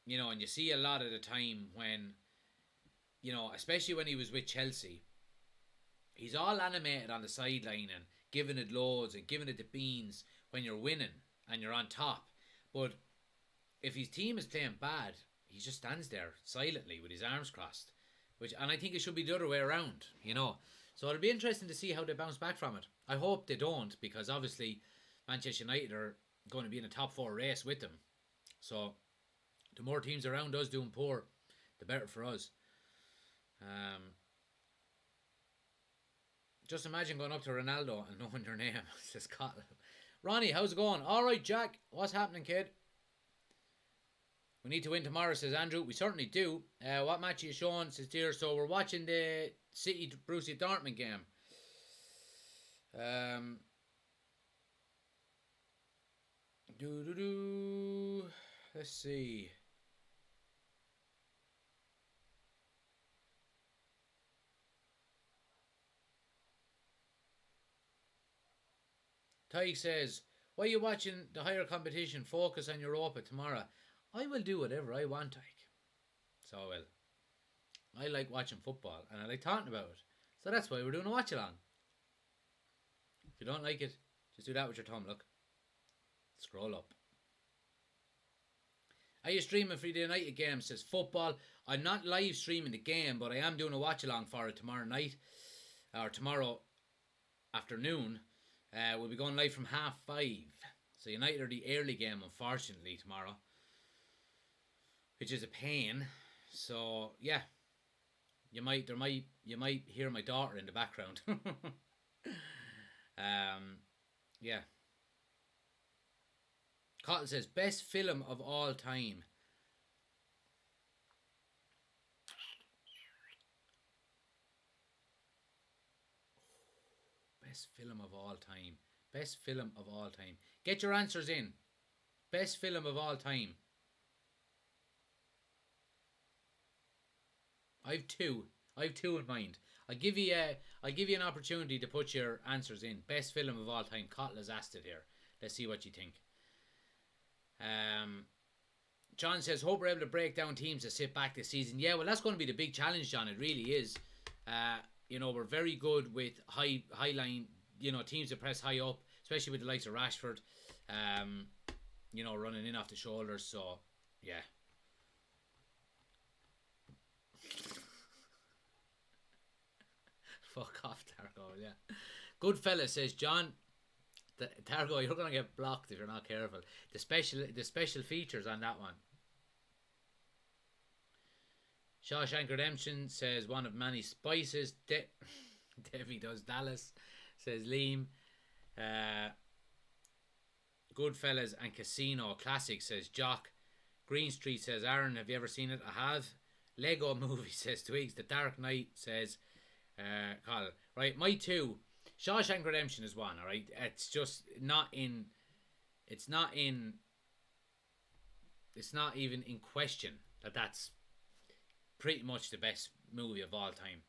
You know, and you see a lot of the time when, you know, especially when he was with Chelsea, he's all animated on the sideline and giving it loads and giving it the beans when you're winning and you're on top. But if his team is playing bad, he just stands there silently with his arms crossed. And I think it should be the other way around, you know. So it'll be interesting to see how they bounce back from it. I hope they don't, because obviously Manchester United are going to be in a top 4 race with them. So the more teams around us doing poor, the better for us. Just imagine going up to Ronaldo and knowing your name. Says Cotton. Ronnie, how's it going? Alright, Jack. What's happening, kid? We need to win tomorrow, says Andrew. We certainly do. What match are you showing, says Dear? So we're watching the City Borussia Dortmund game. Let's see. Ty says, why are you watching the higher competition? Focus on Europa tomorrow. I will do whatever I want, Tyke. So I will. I like watching football and I like talking about it. So that's why we're doing a watch along. If you don't like it, just do that with your thumb, look. Scroll up. Are you streaming Friday night game? Says football. I'm not live streaming the game, but I am doing a watch along for it tomorrow night. Or tomorrow afternoon. We'll be going live from 5:30. So United are the early game, unfortunately, tomorrow. Which is a pain. So yeah. You might hear my daughter in the background. Yeah. Cotton says best film of all time. Best film of all time. Best film of all time. Get your answers in. Best film of all time. I've two in mind. I'll give you an opportunity to put your answers in. Best film of all time. Cotla's asked it here. Let's see what you think. John says, hope we're able to break down teams that sit back this season. Yeah, well, that's going to be the big challenge, John. It really is. We're very good with high line, teams that press high up, especially with the likes of Rashford, running in off the shoulders. So, yeah. Fuck off, Targo, yeah. Good fella, says John. Targo, you're going to get blocked if you're not careful. The special features on that one. Shawshank Redemption says one of many spices. Devi does Dallas, says Liam. Goodfellas and Casino Classic, says Jock. Green Street says Aaron, have you ever seen it? I have. Lego Movie, says Twigs. The Dark Knight, says Colin. Right, my two. Shawshank Redemption is one, alright? It's just not in. It's not even in question that's pretty much the best movie of all time.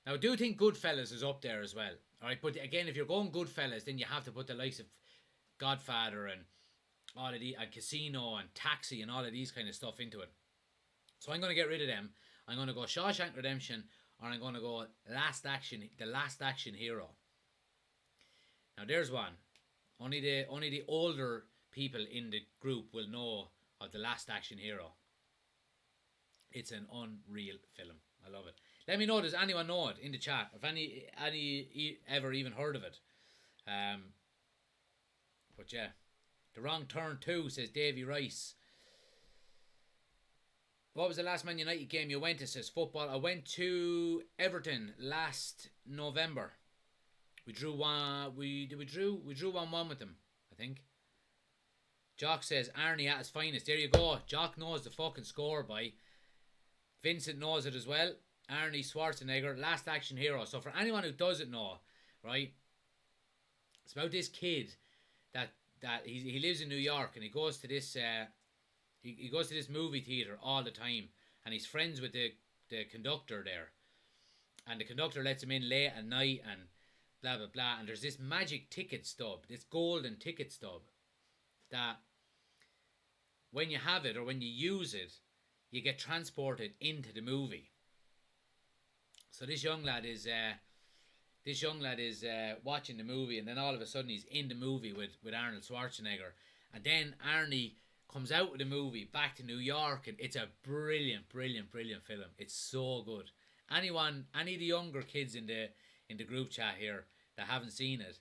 Now, I do think Goodfellas is up there as well. Alright, but again, if you're going Goodfellas, then you have to put the likes of Godfather and all of the and Casino and Taxi and all of these kind of stuff into it. So I'm going to get rid of them. I'm going to go Shawshank Redemption, or I'm going to go The Last Action Hero. Now there's one. Only the older people in the group will know of The Last Action Hero. It's an unreal film. I love it. Let me know, does anyone know it in the chat? If any ever even heard of it. But yeah. The Wrong Turn 2, says Davy Rice. What was the last Man United game you went to, says Football? I went to Everton last November. We drew 1-1 with them, I think. Jock says Arnie at his finest. There you go. Jock knows the fucking score, boy. Vincent knows it as well. Arnie Schwarzenegger, Last Action Hero. So for anyone who doesn't know, right, it's about this kid that he lives in New York, and he goes to this he goes to this movie theater all the time, and he's friends with the conductor there, and the conductor lets him in late at night and blah blah blah, and there's this magic ticket stub, this golden ticket stub, that when you have it or when you use it, you get transported into the movie. So this young lad is watching the movie, and then all of a sudden he's in the movie with Arnold Schwarzenegger, and then Arnie comes out of the movie back to New York, and it's a brilliant film. It's so good. Any of the younger kids in the group chat here that haven't seen it,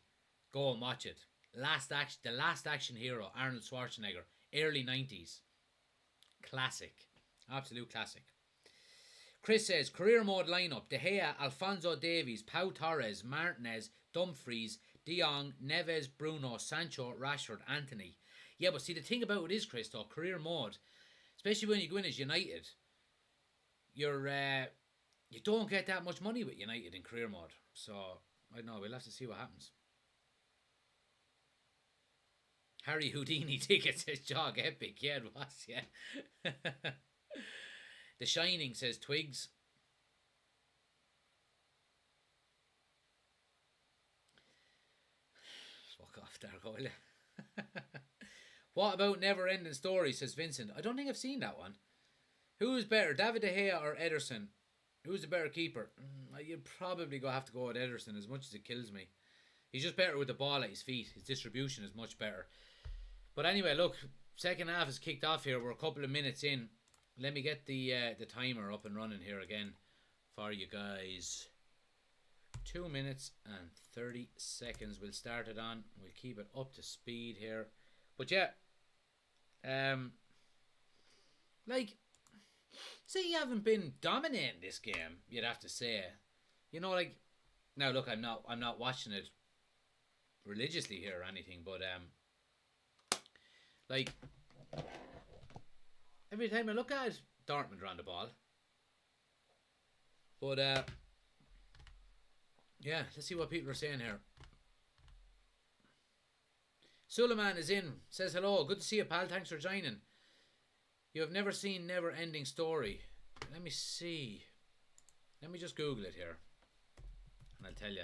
go and watch it. The Last Action Hero, Arnold Schwarzenegger, early 90s. Classic. Absolute classic. Chris says, career mode lineup: De Gea, Alphonso Davies, Pau Torres, Martinez, Dumfries, De Jong, Neves, Bruno, Sancho, Rashford, Anthony. Yeah, but see, the thing about it is, Chris, though, career mode, especially when you go in as United, you don't get that much money with United in career mode. So, I don't know, we'll have to see what happens. Harry Houdini ticket, says Jog Epic. Yeah, it was, yeah. The Shining, says Twigs. Fuck off, Darko, will you? What about Never Ending Story, says Vincent. I don't think I've seen that one. Who is better, David De Gea or Ederson? Who's the better keeper? You'd probably have to go with Ederson, as much as it kills me. He's just better with the ball at his feet. His distribution is much better. But anyway, look, second half is kicked off here. We're a couple of minutes in. Let me get the timer up and running here again for you guys. 2 minutes and 30 seconds. We'll start it on. We'll keep it up to speed here. But yeah, like, say you haven't been dominating this game, you'd have to say. You know, like, now look, I'm not watching it religiously here or anything, but like, every time I look at it, Dortmund are on the ball. But yeah, let's see what people are saying here. Suleiman is in, says hello. Good to see you, pal. Thanks for joining. You have never seen Never Ending Story. Let me see. Let me just Google it here, and I'll tell you.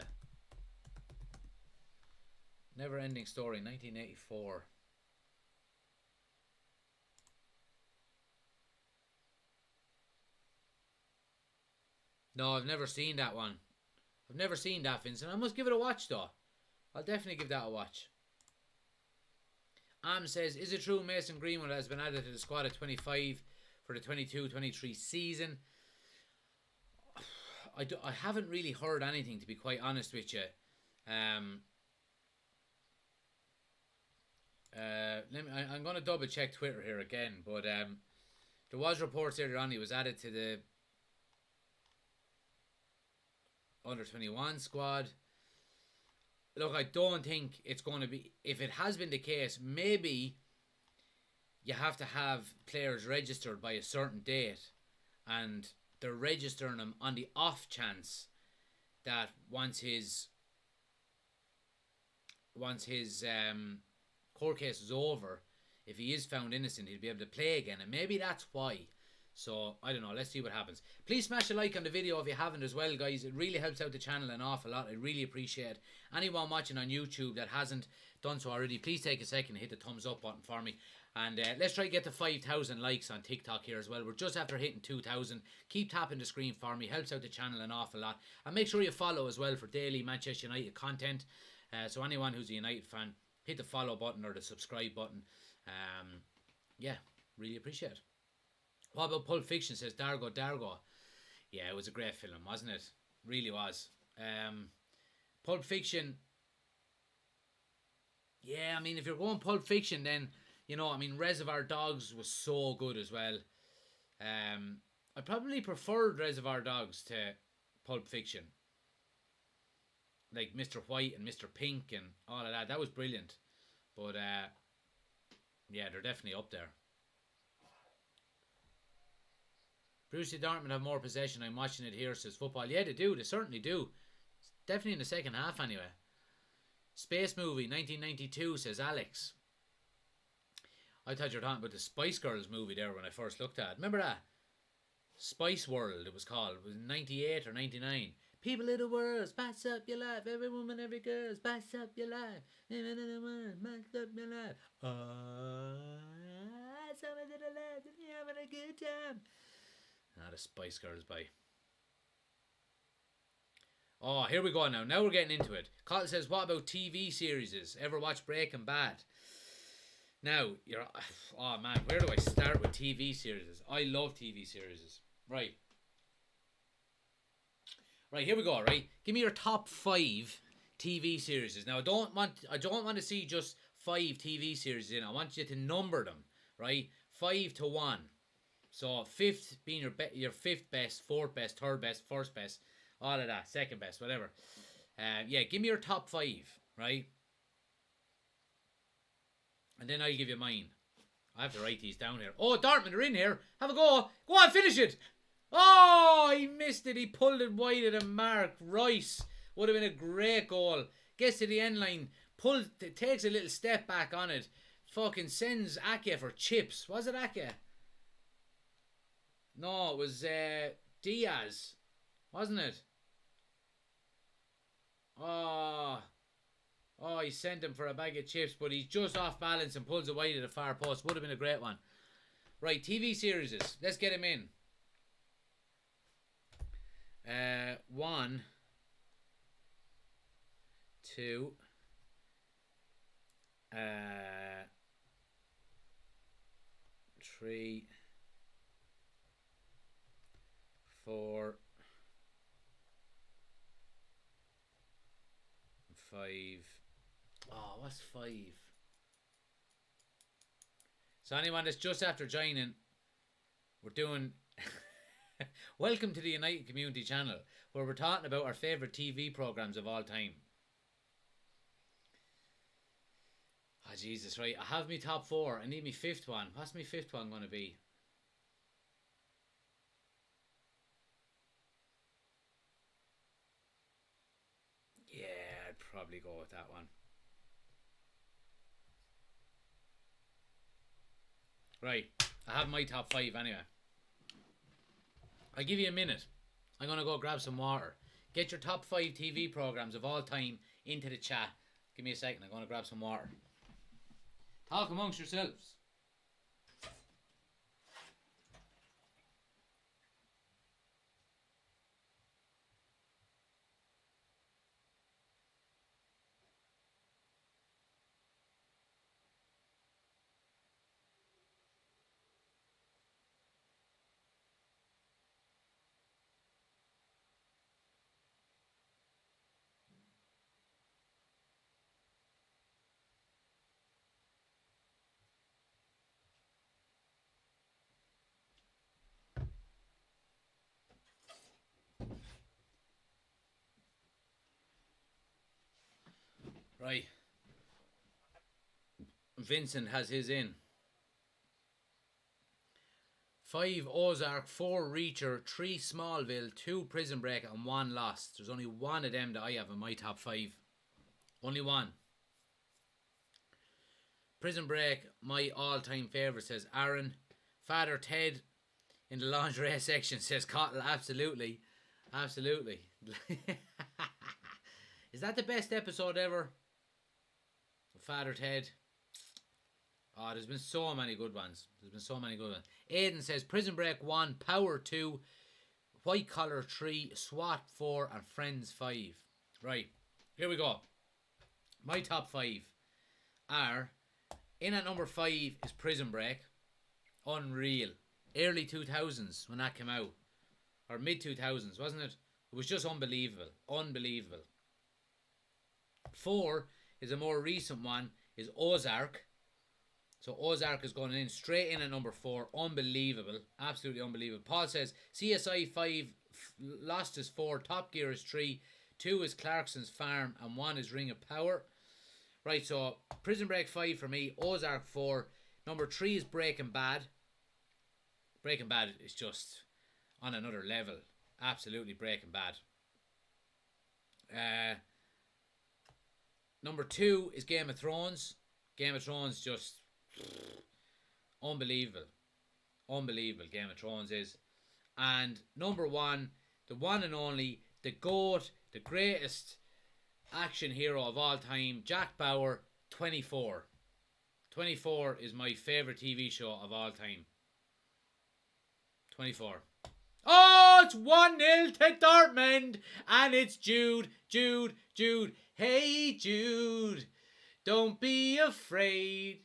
Never Ending Story, 1984. No, I've never seen that one. I've never seen that, Vincent. I must give it a watch, though. I'll definitely give that a watch. Am says, is it true Mason Greenwood has been added to the squad at 25 for the 22-23 season? I haven't really heard anything, to be quite honest with you. I'm going to double check Twitter here again, but there was reports earlier on he was added to the under 21 squad. Look, I don't think it's going to be, if it has been the case, maybe you have to have players registered by a certain date, and they're registering them on the off chance that once his court case is over, if he is found innocent, he'll be able to play again, and maybe that's why. So, I don't know. Let's see what happens. Please smash a like on the video if you haven't as well, guys. It really helps out the channel an awful lot. I really appreciate it. Anyone watching on YouTube that hasn't done so already, please take a second and hit the thumbs up button for me. And let's try to get to 5,000 likes on TikTok here as well. We're just after hitting 2,000. Keep tapping the screen for me. Helps out the channel an awful lot. And make sure you follow as well for daily Manchester United content. So anyone who's a United fan, hit the follow button or the subscribe button. Yeah, really appreciate it. What about Pulp Fiction, says Dargo. Yeah, it was a great film, wasn't it? Really was. Pulp Fiction. Yeah, I mean, if you're going Pulp Fiction, then, you know, I mean, Reservoir Dogs was so good as well. I probably preferred Reservoir Dogs to Pulp Fiction. Like Mr. White and Mr. Pink and all of that. That was brilliant. But, yeah, they're definitely up there. Borussia Dortmund have more possession. I'm watching it here, says Football. Yeah, they do. They certainly do. Definitely in the second half, anyway. Space Movie, 1992, says Alex. I thought you were talking about the Spice Girls movie there when I first looked at it. Remember that? Spice World, it was called. It was 98 or 99. People of the world, spice up your life. Every woman, every girl, spice up your life. Spice up your life. Summer to the left, and you're having a good time. The Spice Girls by. Oh, here we go now. Now we're getting into it. Colin says, what about TV series? Ever watch Breaking Bad? Now, you're... Oh, man, where do I start with TV series? I love TV series. Right. Right, here we go, right? Give me your top 5 TV series. Now, I don't want to see just 5 TV series in. I want you to number them, right? 5 to 1. So 5th being your 5th best, 4th best, 3rd best, 1st best, all of that, 2nd best, whatever. Yeah, give me your top 5, right? And then I'll give you mine. I have to write these down here. Oh, Dortmund are in here. Have a go. Go on, finish it. Oh, he missed it. He pulled it wide of the mark. Rice would have been a great goal. Gets to the end line. Takes a little step back on it. Fucking sends Ake for chips. Was it Ake? No, it was Diaz, wasn't it? Oh, Oh, he sent him for a bag of chips, but he's just off balance and pulls it wide at the far post. Would have been a great one. Right, TV series. Let's get him in. 1, 2, 3, 4, 5. Oh, what's 5? So anyone that's just after joining, we're doing welcome to the United Community Channel, where we're talking about our favourite TV programmes of all time. Oh Jesus, right, I have my top 4. I need my 5th one. What's my 5th one going to be? Yeah, I'd probably go with that one. Right, I have my top 5 anyway. I'll give you a minute. I'm going to go grab some water. Get your top 5 TV programmes of all time into the chat. Give me a second, I'm going to grab some water. Talk amongst yourselves. Right. Vincent has his in. 5 Ozark, 4 Reacher, 3 Smallville, 2 Prison Break, and 1 Lost. There's only one of them that I have in my top 5. Only one. Prison Break, my all-time favourite, says Aaron. Father Ted in the lingerie section says Cottle. Absolutely. Absolutely. Is that the best episode ever? Father Ted. Oh, there's been so many good ones. Aiden says Prison Break 1, Power 2, White Collar 3, SWAT 4, and Friends 5. Right, here we go. My top 5 are, in at number 5 is Prison Break. Unreal. Early 2000s when that came out. Or mid 2000s, wasn't it? It was just unbelievable. Unbelievable. 4 is a more recent one, is Ozark. So Ozark is going in straight in at number 4. Unbelievable. Absolutely unbelievable. Paul says CSI 5, Lost is 4, Top Gear is 3, 2 is Clarkson's Farm, and 1 is Ring of Power. Right, so Prison Break 5 for me, Ozark 4. Number 3 is Breaking Bad. Breaking Bad is just on another level. Absolutely Breaking Bad. Number 2 is Game of Thrones. Game of Thrones just unbelievable. Unbelievable Game of Thrones is. And number 1, the one and only, the GOAT, the greatest action hero of all time, Jack Bauer, 24. 24 is my favourite TV show of all time. 24. Oh, it's 1-0 to Dortmund. And it's Jude. Hey, Jude, don't be afraid.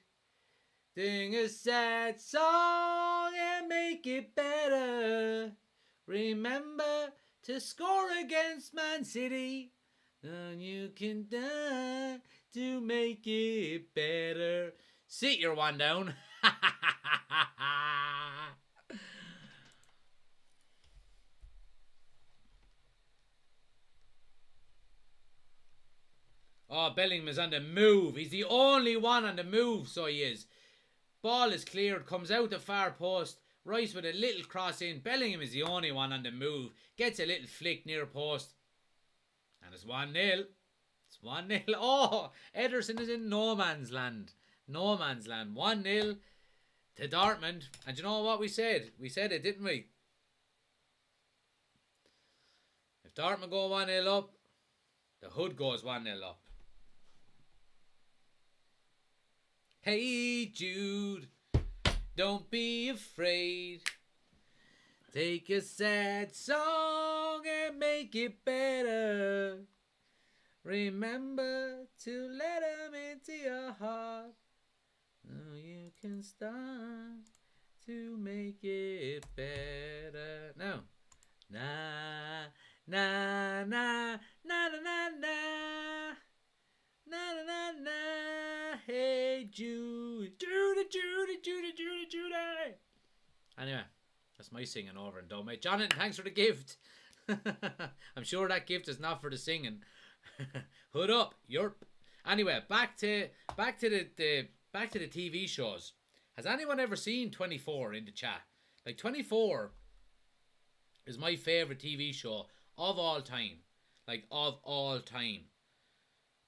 Sing a sad song and make it better. Remember to score against Man City. And you can die to make it better. Sit your one down. Oh, Bellingham is on the move. He's the only one on the move, so he is. Ball is cleared, comes out the far post. Rice with a little cross in. Bellingham is the only one on the move. Gets a little flick near post. And it's 1-0. It's 1-0. Oh, Ederson is in no man's land. No man's land. 1-0 to Dortmund. And you know what we said? We said it, didn't we? If Dortmund go 1-0 up, the Hood goes 1-0 up. Hey Jude, don't be afraid. Take a sad song and make it better. Remember to let them into your heart. So you can start to make it better. Now. Na na na na na na na na na na na. Hey Judy, Judy, Judy, Judy, Judy, Judy. Anyway, that's my singing over and done, mate. Jonathan, thanks for the gift. I'm sure that gift is not for the singing. Hood up, yerp. Anyway, back to the TV shows. Has anyone ever seen 24 in the chat? Like 24 is my favourite TV show of all time. Like, of all time.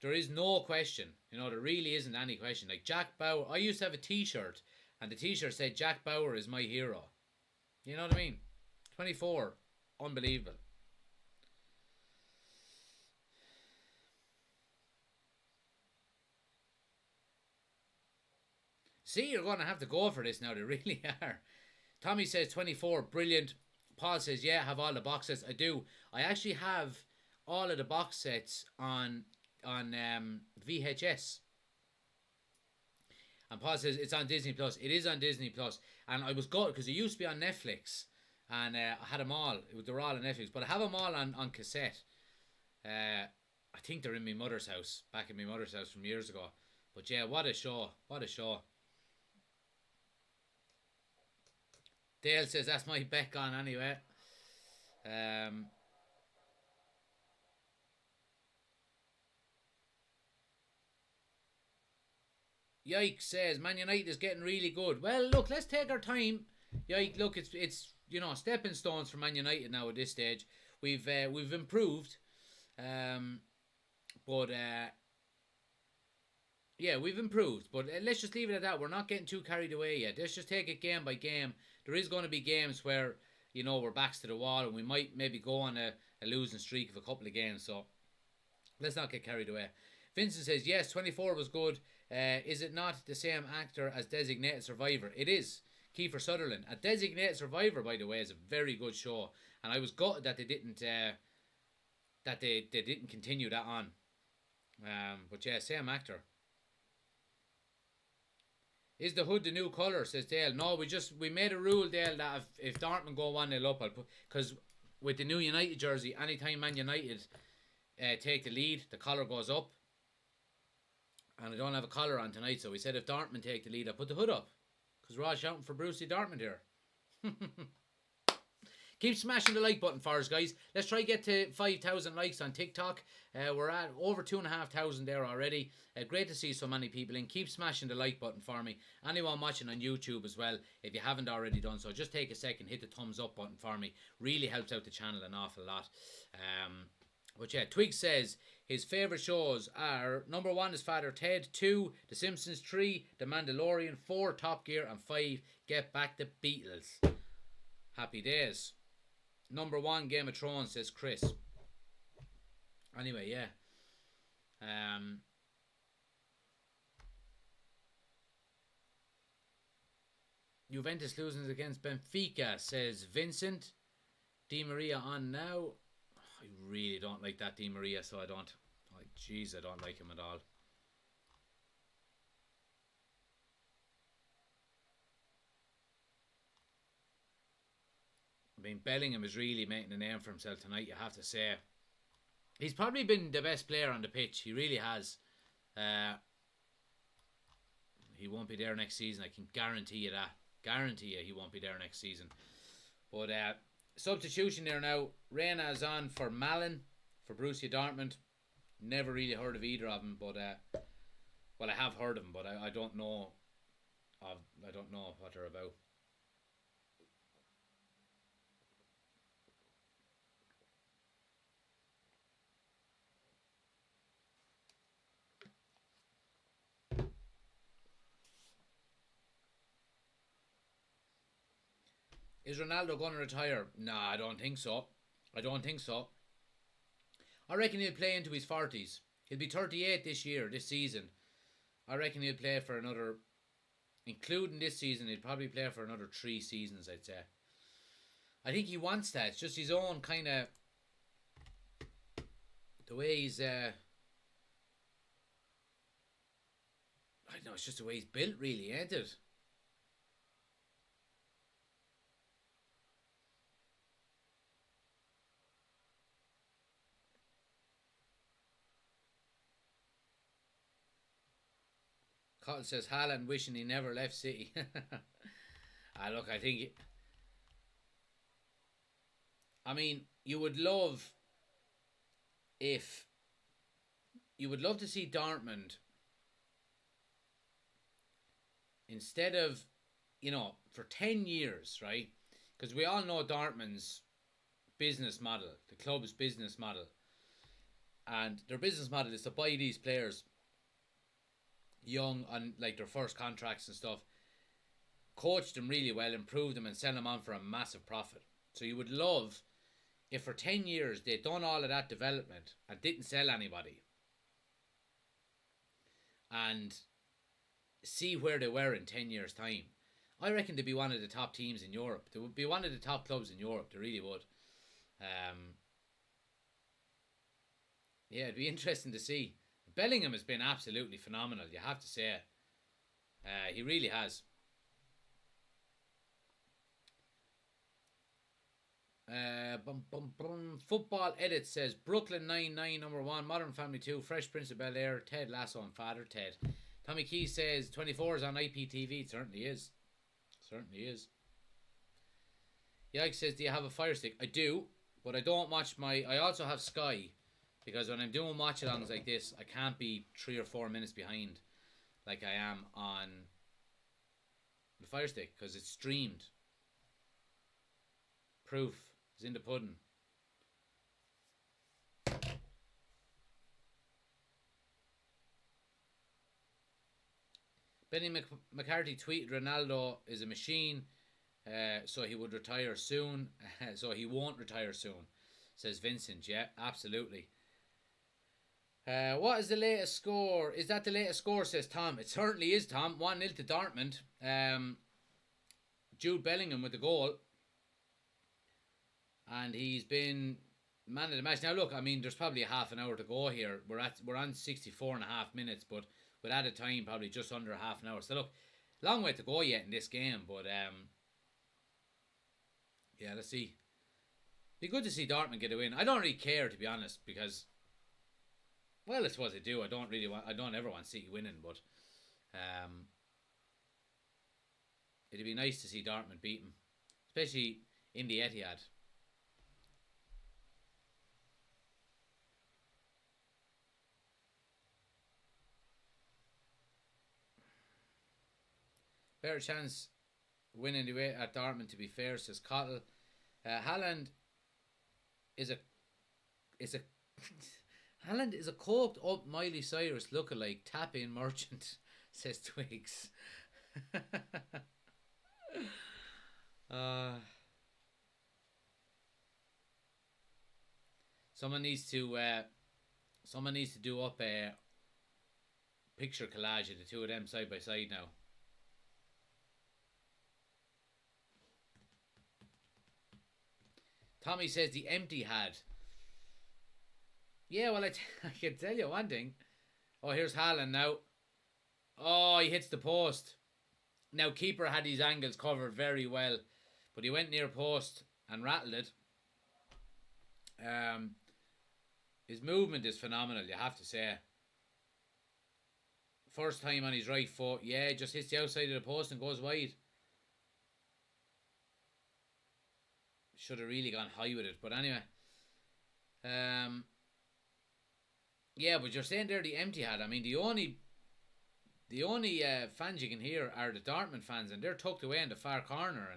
There is no question. You know, there really isn't any question. Like, Jack Bauer. I used to have a t-shirt, and the t-shirt said, Jack Bauer is my hero. You know what I mean? 24. Unbelievable. See, you're going to have to go for this now. They really are. Tommy says 24. Brilliant. Paul says, yeah, I have all the box sets. I do. I actually have all of the box sets on VHS. And Paul says it's on Disney Plus. It is on Disney Plus. And I was gutted because it used to be on Netflix. And I had them all. They were all on Netflix. But I have them all on cassette. I think they're in my mother's house. Back in my mother's house from years ago. But yeah, what a show. What a show. Dale says that's my bet on anyway. Yike says Man United is getting really good. Well, look, let's take our time. Yike, look, it's you know, stepping stones for Man United now at this stage. We've improved, but yeah, we've improved. But let's just leave it at that. We're not getting too carried away yet. Let's just take it game by game. There is going to be games where, you know, we're backs to the wall and we might maybe go on a losing streak of a couple of games. So let's not get carried away. Vincent says, yes, 24 was good. Is it not the same actor as Designated Survivor? It is. Kiefer Sutherland. A Designated Survivor, by the way, is a very good show. And I was gutted that they didn't continue that on. But yeah, same actor. Is the hood the new colour, says Dale? No, we made a rule, Dale, that if Dortmund go 1-0 up, I'll put, because with the new United jersey, anytime Man United take the lead, the collar goes up. And I don't have a collar on tonight, so we said if Dortmund take the lead, I'll put the hood up. Because we're all shouting for Borussia Dortmund here. Keep smashing the like button for us, guys. Let's try to get to 5,000 likes on TikTok. We're at over 2,500 there already. Great to see so many people in. Keep smashing the like button for me. Anyone watching on YouTube as well, if you haven't already done so, just take a second, hit the thumbs up button for me. Really helps out the channel an awful lot. But yeah, Twig says his favourite shows are number 1 is Father Ted, 2 The Simpsons, 3 The Mandalorian, 4 Top Gear, and 5 Get Back the Beatles. Happy days. Number 1 Game of Thrones, says Chris. Anyway, yeah. Juventus losing against Benfica, says Vincent. Di Maria on now. I really don't like that Di Maria, so I don't. Like, jeez, I don't like him at all. I mean, Bellingham is really making a name for himself tonight, you have to say. He's probably been the best player on the pitch. He really has. He won't be there next season. I can guarantee you that. Guarantee you he won't be there next season. But substitution there now. Reina is on for Malin for Borussia Dortmund. Never really heard of either of them, but well, I have heard of them, but I don't know. I don't know what they're about. Is Ronaldo going to retire? Nah, I don't think so. I don't think so. I reckon he'll play into his 40s. He'll be 38 this year, this season. I reckon he'll play for another including this season, he'd probably play for another 3 seasons, I'd say. I think he wants that. It's just his own kind of... The way he's... I don't know, it's just the way he's built, really, ain't it? Cottle says Haaland wishing he never left City. Look, I think... I mean, you would love... If... You would love to see Dortmund... Instead of... You know, for 10 years, right? Because we all know Dortmund's business model. The club's business model. And their business model is to buy these players... young on like their first contracts and stuff, coach them really well, improve them and sell them on for a massive profit. So you would love if for 10 years they'd done all of that development and didn't sell anybody, and see where they were in 10 years time. I reckon they'd be one of the top teams in Europe. They would be one of the top clubs in Europe. They really would. Yeah, it'd be interesting to see. Bellingham has been absolutely phenomenal, you have to say. He really has. Football Edit says Brooklyn 99 number 1, Modern Family 2, Fresh Prince of Bel-Air, Ted Lasso and Father Ted. Tommy Key says 24 is on IPTV. It certainly is. Certainly is. Yike says, do you have a Fire Stick? I do, but I don't watch my... I also have Sky. Because when I'm doing watch-alongs like this, I can't be 3 or 4 minutes behind like I am on the Fire Stick, because it's streamed. Proof is in the pudding. Benny McCarthy tweeted Ronaldo is a machine, so he would retire soon. So he won't retire soon, says Vincent. Yeah, absolutely. What is the latest score? Is that the latest score, says Tom? It certainly is, Tom. 1-0 to Dortmund. Jude Bellingham with the goal. And he's been man of the match. Now look, I mean, there's probably a half an hour to go here. We're on 64.5 minutes, but with added time, probably just under a half an hour. So look, long way to go yet in this game, but yeah, let's see. Be good to see Dortmund get a win. I don't really care, to be honest, because... Well, it's what I do. I don't ever want City winning, but it'd be nice to see Dortmund beat them, especially in the Etihad. Better chance winning the way at Dortmund, to be fair, says Cottle. Haaland is a Haaland is a coked up Miley Cyrus lookalike tap-in merchant, says Twigs. Someone needs to do up a picture collage of the two of them side by side now. Tommy says the empty had. Yeah, well, I can tell you one thing. Oh, here's Haaland now. Oh, he hits the post. Now, keeper had his angles covered very well, but he went near post and rattled it. His movement is phenomenal, you have to say. First time on his right foot. Yeah, just hits the outside of the post and goes wide. Should have really gone high with it, but anyway. Yeah, but you're saying there the empty hat. I mean, the only fans you can hear are the Dortmund fans, and they're tucked away in the far corner.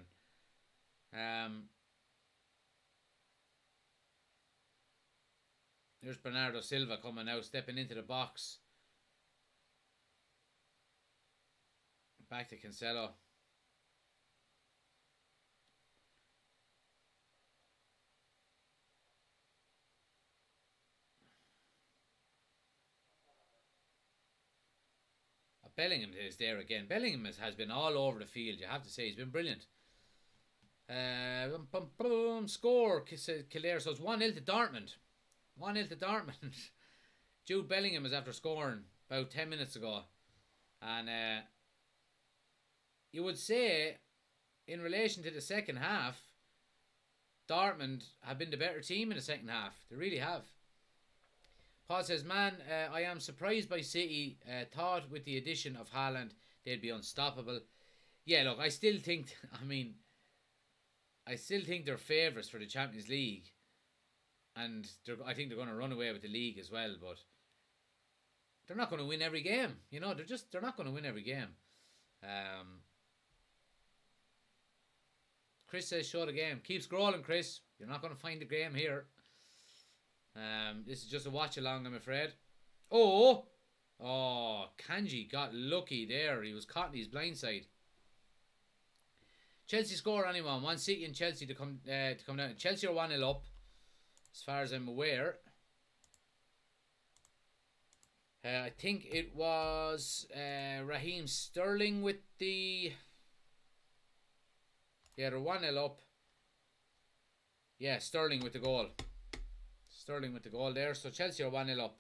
And there's Bernardo Silva coming now, stepping into the box. Back to Cancelo. Bellingham is there again. Bellingham has been all over the field. You have to say he's been brilliant. Score. Kildare. So it's 1-0 to Dortmund. 1-0 to Dortmund. Jude Bellingham is after scoring about 10 minutes ago. And you would say, in relation to the second half, Dortmund have been the better team in the second half. They really have. Paul says, man, I am surprised by City. Thought with the addition of Haaland, they'd be unstoppable. Yeah, look, I still think they're favourites for the Champions League. And I think they're going to run away with the league as well. But they're not going to win every game. You know, they're not going to win every game. Chris says, show the game. Keep scrolling, Chris. You're not going to find the game here. This is just a watch along, I'm afraid. Oh, Kanji got lucky there. He was caught in his blind side. Chelsea score anyone. Want City and Chelsea to come down. Chelsea are 1-0 up, as far as I'm aware. I think it was Raheem Sterling with the... Yeah, they're 1-0 up. Yeah, Sterling with the goal. Sterling with the goal there. So Chelsea are 1-0 up.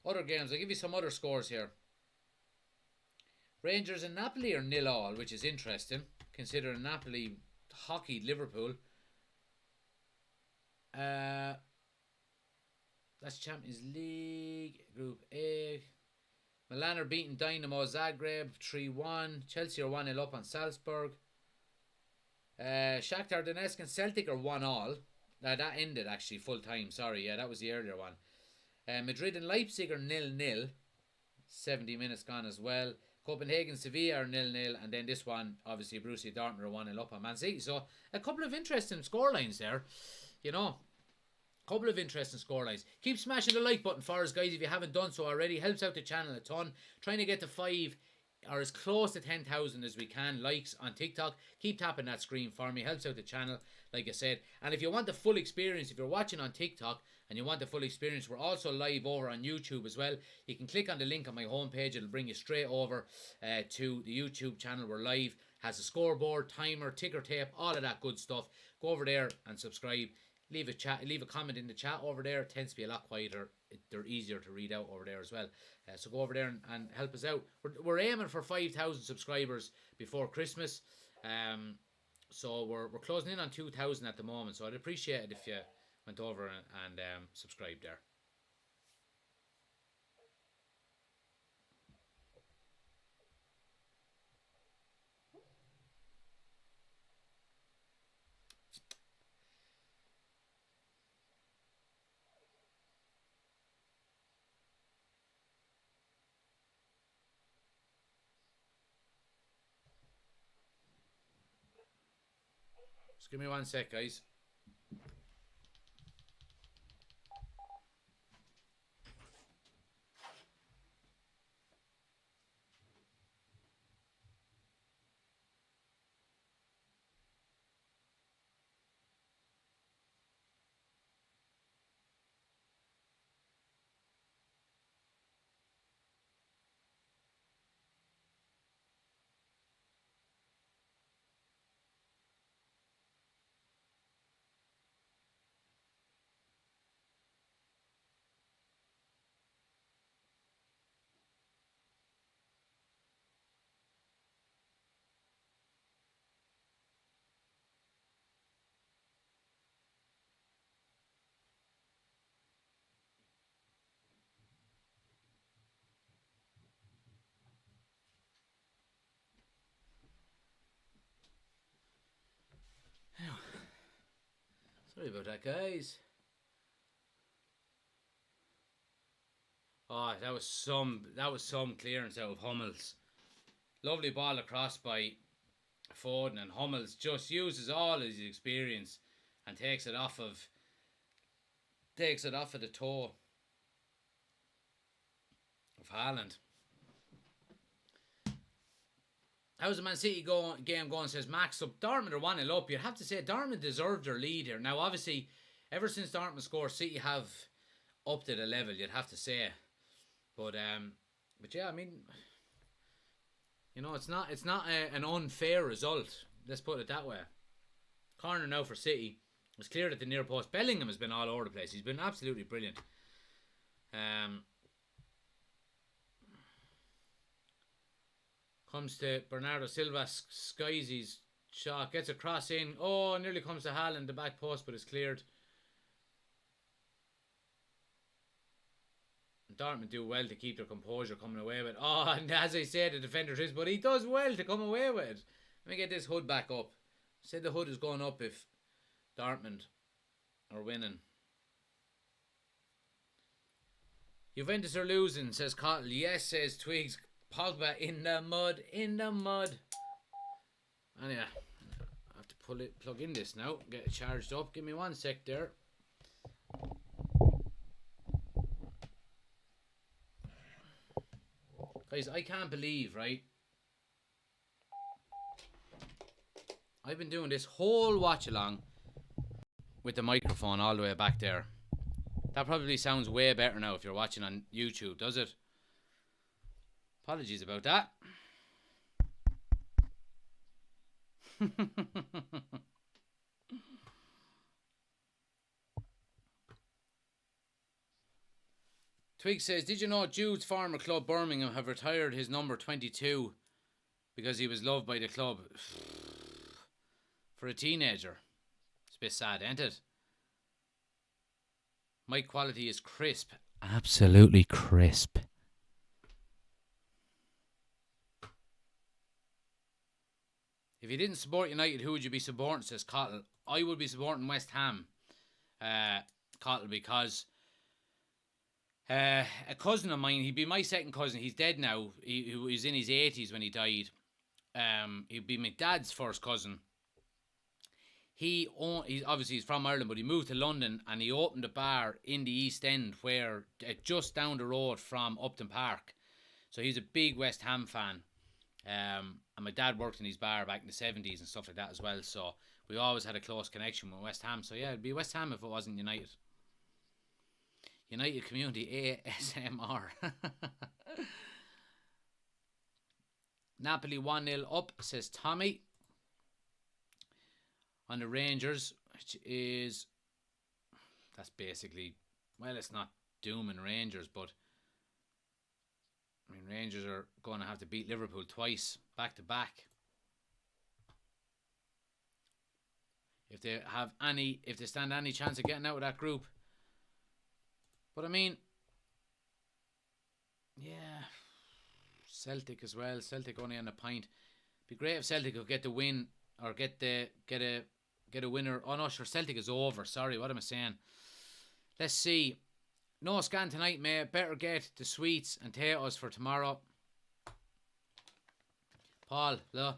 Other games. I'll give you some other scores here. Rangers and Napoli are 0-0, which is interesting, considering Napoli hockeyed Liverpool. That's Champions League, Group A. Milan are beating Dynamo Zagreb 3-1. Chelsea are 1-0 up on Salzburg. Shakhtar Donetsk and Celtic are 1-1. That ended actually full time. Sorry, yeah, that was the earlier one. Madrid and Leipzig are 0-0. 70 minutes gone as well. Copenhagen Sevilla are 0-0, and then this one, obviously Borussia Dortmund are 1-0 up on Man City. So a couple of interesting scorelines there, you know. Couple of interesting scorelines. Keep smashing the like button for us, guys, if you haven't done so already. Helps out the channel a ton. Trying to get to 5 or as close to 10,000 as we can likes on TikTok. Keep tapping that screen for me. Helps out the channel, like I said. And if you want the full experience, if you're watching on TikTok and you want the full experience, we're also live over on YouTube as well. You can click on the link on my homepage. It'll bring you straight over to the YouTube channel. We're live. Has a scoreboard, timer, ticker tape, all of that good stuff. Go over there and subscribe. Leave a comment in the chat over there. It tends to be a lot quieter. They're easier to read out over there as well. So go over there and help us out. We're aiming for 5,000 subscribers before Christmas. So we're closing in on 2,000 at the moment. So I'd appreciate it if you went over and subscribed there. Just give me 1 sec, guys. Sorry about that, guys. Oh, that was some clearance out of Hummels. Lovely ball across by Foden, and Hummels just uses all his experience and takes it off of the toe of Haaland. How's the Man City game going, says Max. So Dortmund are 1-0 up. You'd have to say Dortmund deserved their lead here. Now, obviously, ever since Dortmund scored, City have upped it a level, you'd have to say. But But yeah, I mean, you know, it's not an unfair result. Let's put it that way. Corner now for City. It's cleared at the near post. Bellingham has been all over the place. He's been absolutely brilliant. Comes to Bernardo Silva, skies his shot, gets a cross in. Oh, nearly comes to Haaland, the back post, but it's cleared. Dortmund do well to keep their composure coming away with it. Oh, and as I said, the defender is, but he does well to come away with it. Let me get this hood back up. Say the hood is going up if Dortmund are winning. Juventus are losing, says Cottle. Yes, says Twigs. Pogba in the mud, in the mud. And yeah, I have to plug in this now, get it charged up. Give me 1 sec there. Guys, I can't believe, right? I've been doing this whole watch along with the microphone all the way back there. That probably sounds way better now if you're watching on YouTube, does it? Apologies about that. Twig says, did you know Jude's former club Birmingham have retired his number 22 because he was loved by the club? For a teenager. It's a bit sad, ain't it? Mic quality is crisp. Absolutely crisp. If you didn't support United, who would you be supporting, says Cottle? I would be supporting West Ham, Cottle, because a cousin of mine, he'd be my second cousin, he's dead now, he was in his 80s when he died. He'd be my dad's first cousin. He's obviously he's from Ireland, but he moved to London and he opened a bar in the East End, where just down the road from Upton Park. So he's a big West Ham fan. And my dad worked in his bar back in the 70s and stuff like that as well. So we always had a close connection with West Ham. So yeah, it'd be West Ham if it wasn't United. United Community ASMR. Napoli 1-0 up, says Tommy. On the Rangers, which is, that's basically, well, it's not doom and Rangers, but I mean, Rangers are going to have to beat Liverpool twice, back to back. If they stand any chance of getting out of that group. But I mean, yeah, Celtic as well. Celtic only on a point. Be great if Celtic could get the win or get a winner. Oh no, sure, Celtic is over. Sorry, what am I saying? Let's see. No scan tonight, mate. Better get the sweets and potatoes for tomorrow. Paul, look.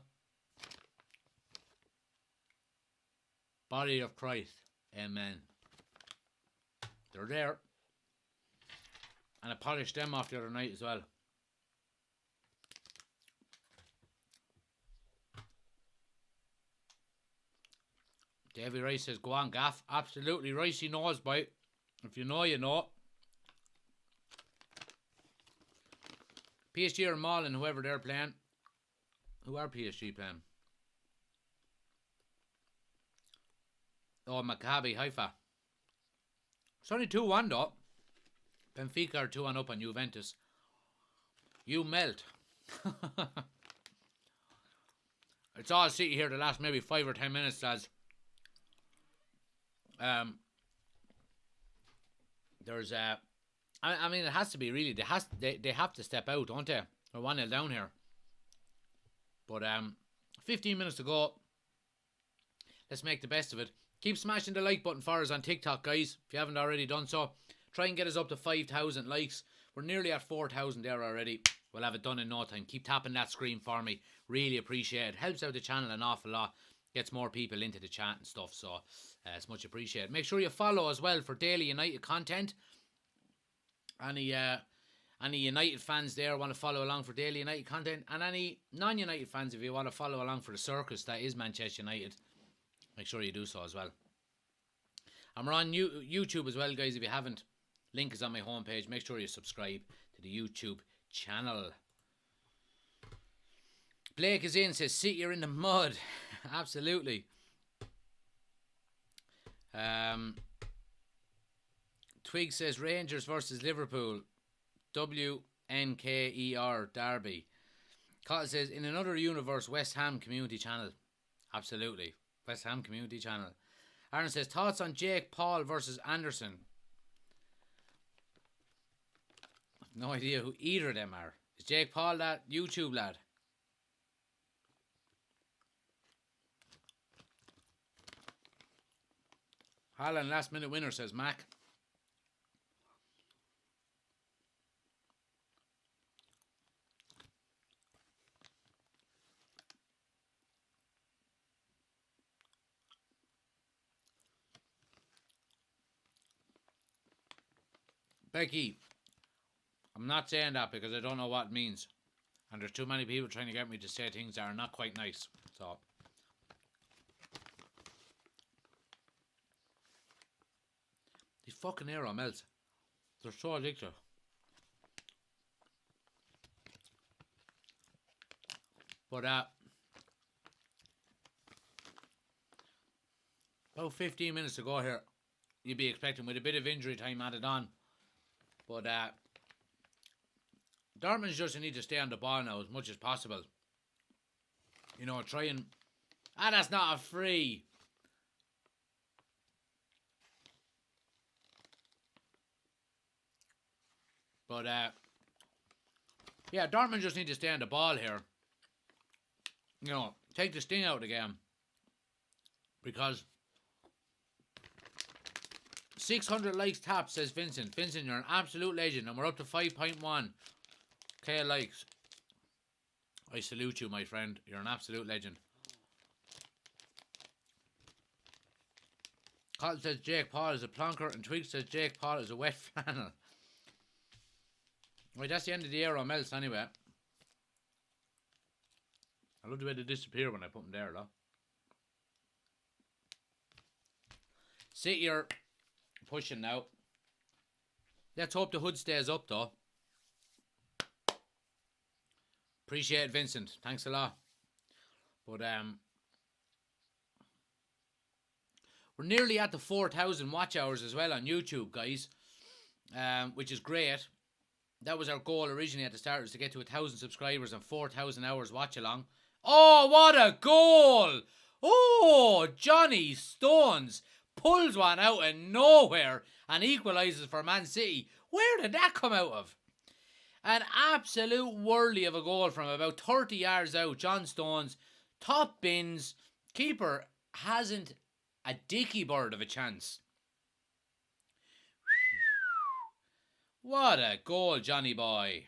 Body of Christ. Amen. They're there. And I polished them off the other night as well. Davy Rice says, go on, Gaff. Absolutely, Ricey knows, boy. If you know, you know. PSG or Malin, whoever they're playing. Who are PSG playing? Oh, Maccabi Haifa. It's only 2-1 though. Benfica are 2-1 up on Juventus. You melt. It's all City here the last maybe 5 or 10 minutes, lads. There's I mean, it has to be really. They have to step out, don't they? They're 1-0 down here. But 15 minutes to go. Let's make the best of it. Keep smashing the like button for us on TikTok, guys. If you haven't already done so, try and get us up to 5,000 likes. We're nearly at 4,000 there already. We'll have it done in no time. Keep tapping that screen for me. Really appreciate it. Helps out the channel an awful lot. Gets more people into the chat and stuff. So it's much appreciated. Make sure you follow as well for daily United content. Any United fans there want to follow along for daily United content, and any non-United fans, if you want to follow along for the circus that is Manchester United, make sure you do so as well. And we're on YouTube as well, guys. If you haven't, link is on my homepage. Make sure you subscribe to the YouTube channel. Blake is in, says City are in the mud. Absolutely. Twig says Rangers versus Liverpool. WNKER Derby. Cotton says in another universe, West Ham Community Channel. Absolutely. West Ham Community Channel. Aaron says thoughts on Jake Paul versus Anderson. No idea who either of them are. Is Jake Paul that YouTube lad? Haaland last minute winner, says Mac. Becky, I'm not saying that because I don't know what it means. And there's too many people trying to get me to say things that are not quite nice. So, these fucking aero melts. They're so addictive. But about 15 minutes to go here, you'd be expecting with a bit of injury time added on. But Dortmund just need to stay on the ball now as much as possible. You know, try and... that's not a free. But, yeah, Dortmund just need to stay on the ball here. You know, take the sting out of the game. Because 600 likes tapped, says Vincent. Vincent, you're an absolute legend. And we're up to 5.1k likes. I salute you, my friend. You're an absolute legend. Cotton says Jake Paul is a plonker. And Twig says Jake Paul is a wet flannel. Right, that's the end of the Euro melts anyway. I love the way they disappear when I put them there, though. City are pushing now. Let's hope the hood stays up, though. Appreciate it, Vincent. Thanks a lot. But we're nearly at the 4,000 watch hours as well on YouTube, guys. Which is great. That was our goal originally at the start, was to get to 1,000 subscribers and 4,000 hours watch along. Oh, what a goal! Oh, Johnny Stones pulls one out of nowhere and equalises for Man City. Where did that come out of? An absolute whirly of a goal from about 30 yards out. John Stones, top bins. Keeper hasn't a dicky bird of a chance. What a goal, Johnny boy.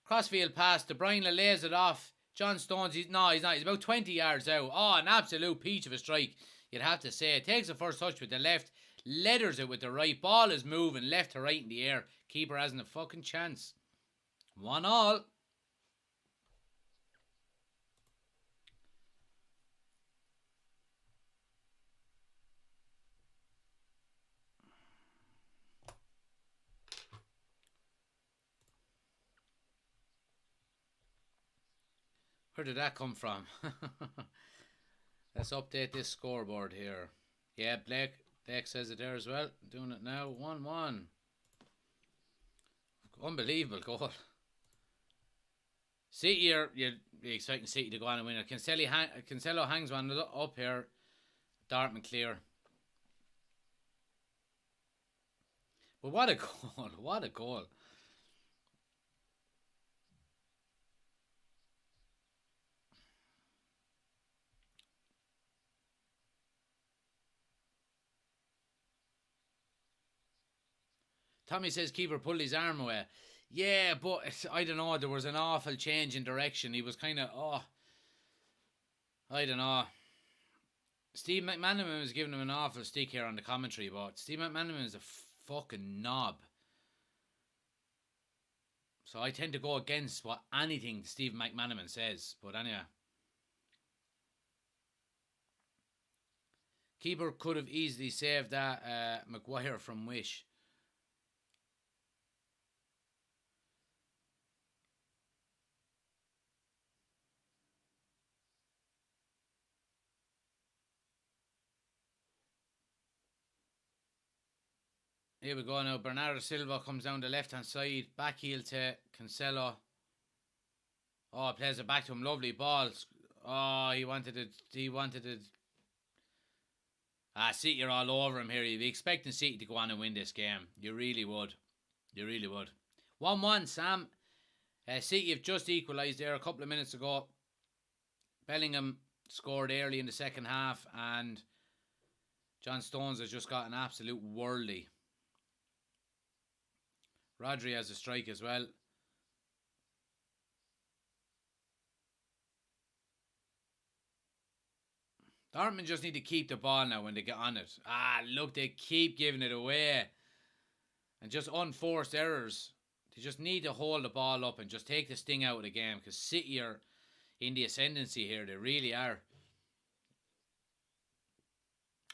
Crossfield pass. De Bruyne lays it off. John Stones, he's not. He's about 20 yards out. Oh, an absolute peach of a strike, you'd have to say. Takes the first touch with the left. Leathers it with the right. Ball is moving left to right in the air. Keeper hasn't a fucking chance. 1-1. Where did that come from? Let's update this scoreboard here. Yeah, Blake says it there as well. Doing it now. 1-1. Unbelievable goal. City, you're expecting City to go on and win it. Cancelo hangs one up here. Dortmund clear. But what a goal. What a goal. Tommy says keeper pulled his arm away. Yeah, but I don't know. There was an awful change in direction. He was kind of, I don't know. Steve McManaman was giving him an awful stick here on the commentary, but Steve McManaman is a fucking knob. So I tend to go against what anything Steve McManaman says. But anyway. Keeper could have easily saved that Maguire from Wish. Here we go now. Bernardo Silva comes down the left hand side. Back heel to Cancelo. Oh, plays it back to him. Lovely ball. Oh, he wanted it. City are all over him here. You'd be expecting City to go on and win this game. You really would. 1-1, Sam. City have just equalised there a couple of minutes ago. Bellingham scored early in the second half, and John Stones has just got an absolute worldie. Rodri has a strike as well. Dortmund just need to keep the ball now when they get on it. Look, they keep giving it away. And just unforced errors. They just need to hold the ball up and just take the sting out of the game, because City are in the ascendancy here. They really are.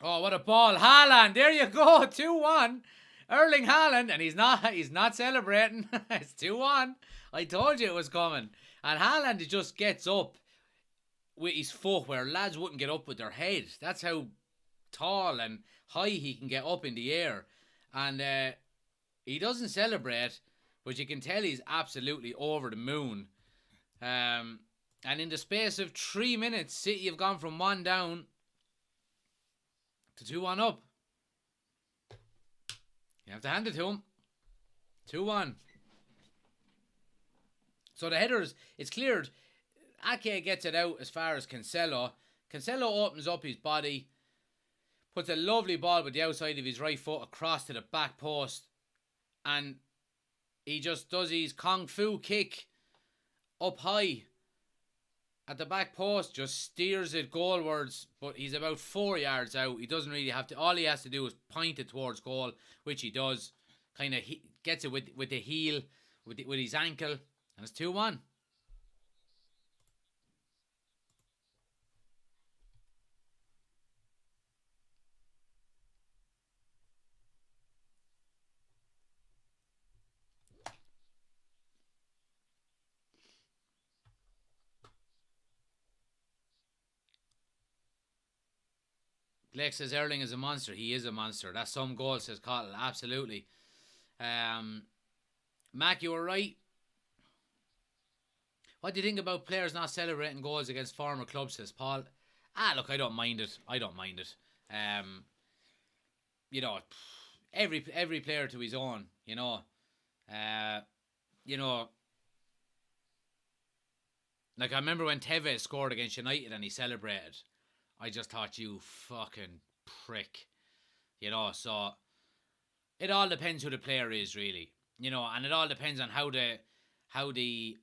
Oh, what a ball. Haaland, there you go. 2-1. Erling Haaland, and he's not celebrating. It's 2-1. I told you it was coming. And Haaland just gets up with his foot where lads wouldn't get up with their head. That's how tall and high he can get up in the air. And he doesn't celebrate, but you can tell he's absolutely over the moon. And in the space of 3 minutes, City have gone from 1 down to 2-1 up. You have to hand it to him. 2-1. So the headers, it's cleared. Ake gets it out as far as Cancelo. Cancelo opens up his body, puts a lovely ball with the outside of his right foot across to the back post, and he just does his kung fu kick up high at the back post, just steers it goalwards, but he's about 4 yards out. He doesn't really have to. All he has to do is point it towards goal, which he does. Kind of gets it with the heel, with his ankle, and it's 2-1. Blake says Erling is a monster. He is a monster. That's some goal, says Cottle. Absolutely. Mac, you were right. What do you think about players not celebrating goals against former clubs, says Paul? Look, I don't mind it. You know, every player to his own, you know. Like I remember when Tevez scored against United and he celebrated. I just thought, you fucking prick. You know, so it all depends who the player is, really. You know, and it all depends on how the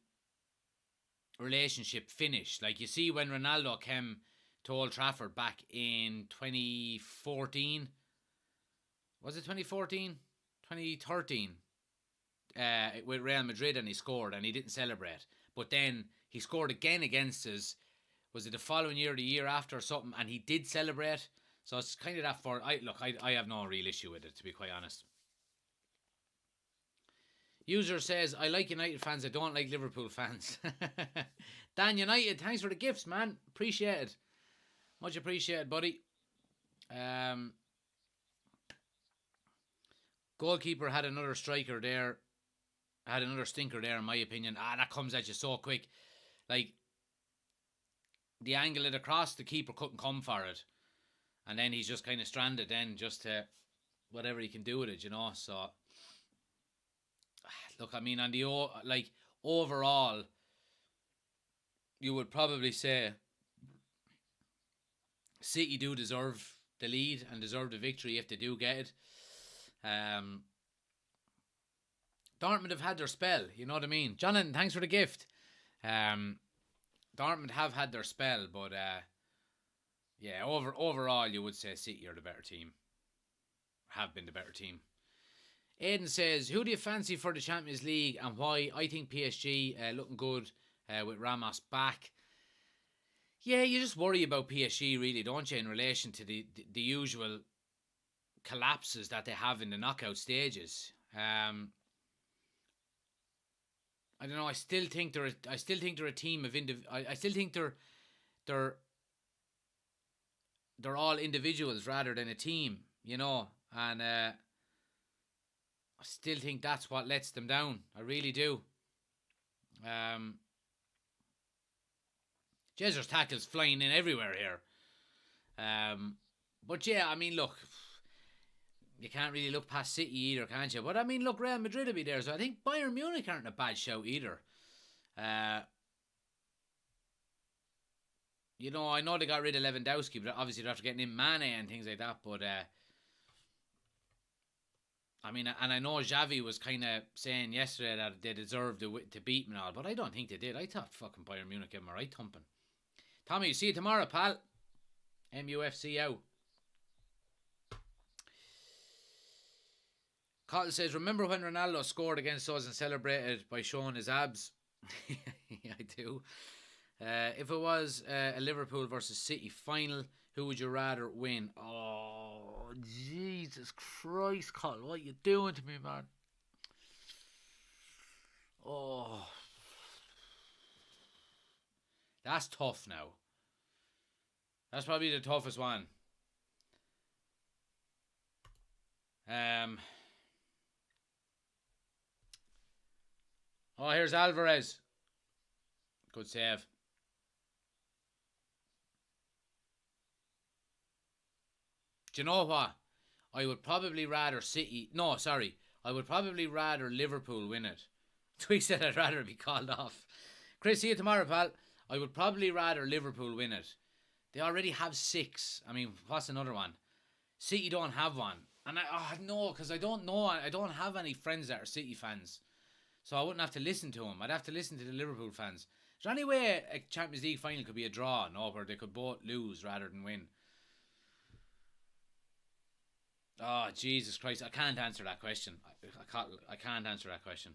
relationship finished. Like, you see when Ronaldo came to Old Trafford back in 2014. Was it 2014? 2013. With Real Madrid, and he scored and he didn't celebrate. But then he scored again against us. Was it the following year or the year after or something? And he did celebrate. So it's kind of that for... I have no real issue with it, to be quite honest. User says, I like United fans. I don't like Liverpool fans. Dan United, thanks for the gifts, man. Appreciate it. Much appreciated, buddy. Goalkeeper had another striker there. Had another stinker there, in my opinion. That comes at you so quick. Like... the angle of the cross, the keeper couldn't come for it. And then he's just kind of stranded then, just to whatever he can do with it, you know. So, look, I mean, on the, overall, you would probably say City do deserve the lead and deserve the victory if they do get it. Dortmund have had their spell, you know what I mean? Jonathan, thanks for the gift. Dortmund have had their spell, but overall you would say City are the better team. Have been the better team. Aiden says, who do you fancy for the Champions League and why? I think PSG looking good with Ramos back. Yeah, you just worry about PSG really, don't you, in relation to the usual collapses that they have in the knockout stages. I don't know. I still think they're a team of I still think they're all individuals rather than a team, you know. And I still think that's what lets them down. I really do. Jezzer's tackles flying in everywhere here. But yeah, I mean, look, you can't really look past City either, can't you? But I mean, look, Real Madrid will be there, so I think Bayern Munich aren't a bad shout either. You know, I know they got rid of Lewandowski, but obviously they're after getting in Mane and things like that. But I mean, and I know Xavi was kind of saying yesterday that they deserved to beat them and all, but I don't think they did. I thought fucking Bayern Munich gave them a right thumping. Tommy, see you tomorrow, pal. MUFC out. Cottle says, remember when Ronaldo scored against us and celebrated by showing his abs? Yeah, I do. If it was a Liverpool versus City final, who would you rather win? Oh, Jesus Christ, Cottle, what are you doing to me, man? Oh, that's tough now. That's probably the toughest one. Oh, here's Alvarez. Good save. Do you know what? I would probably rather City... No, sorry. I would probably rather Liverpool win it. Twig said I'd rather be called off. Chris, see you tomorrow, pal. I would probably rather Liverpool win it. They already have 6. I mean, what's another one? City don't have one. And no, because I don't know. I don't have any friends that are City fans. So I wouldn't have to listen to them. I'd have to listen to the Liverpool fans. Is there any way a Champions League final could be a draw? No, where they could both lose rather than win. Oh, Jesus Christ. I can't answer that question. I can't answer that question.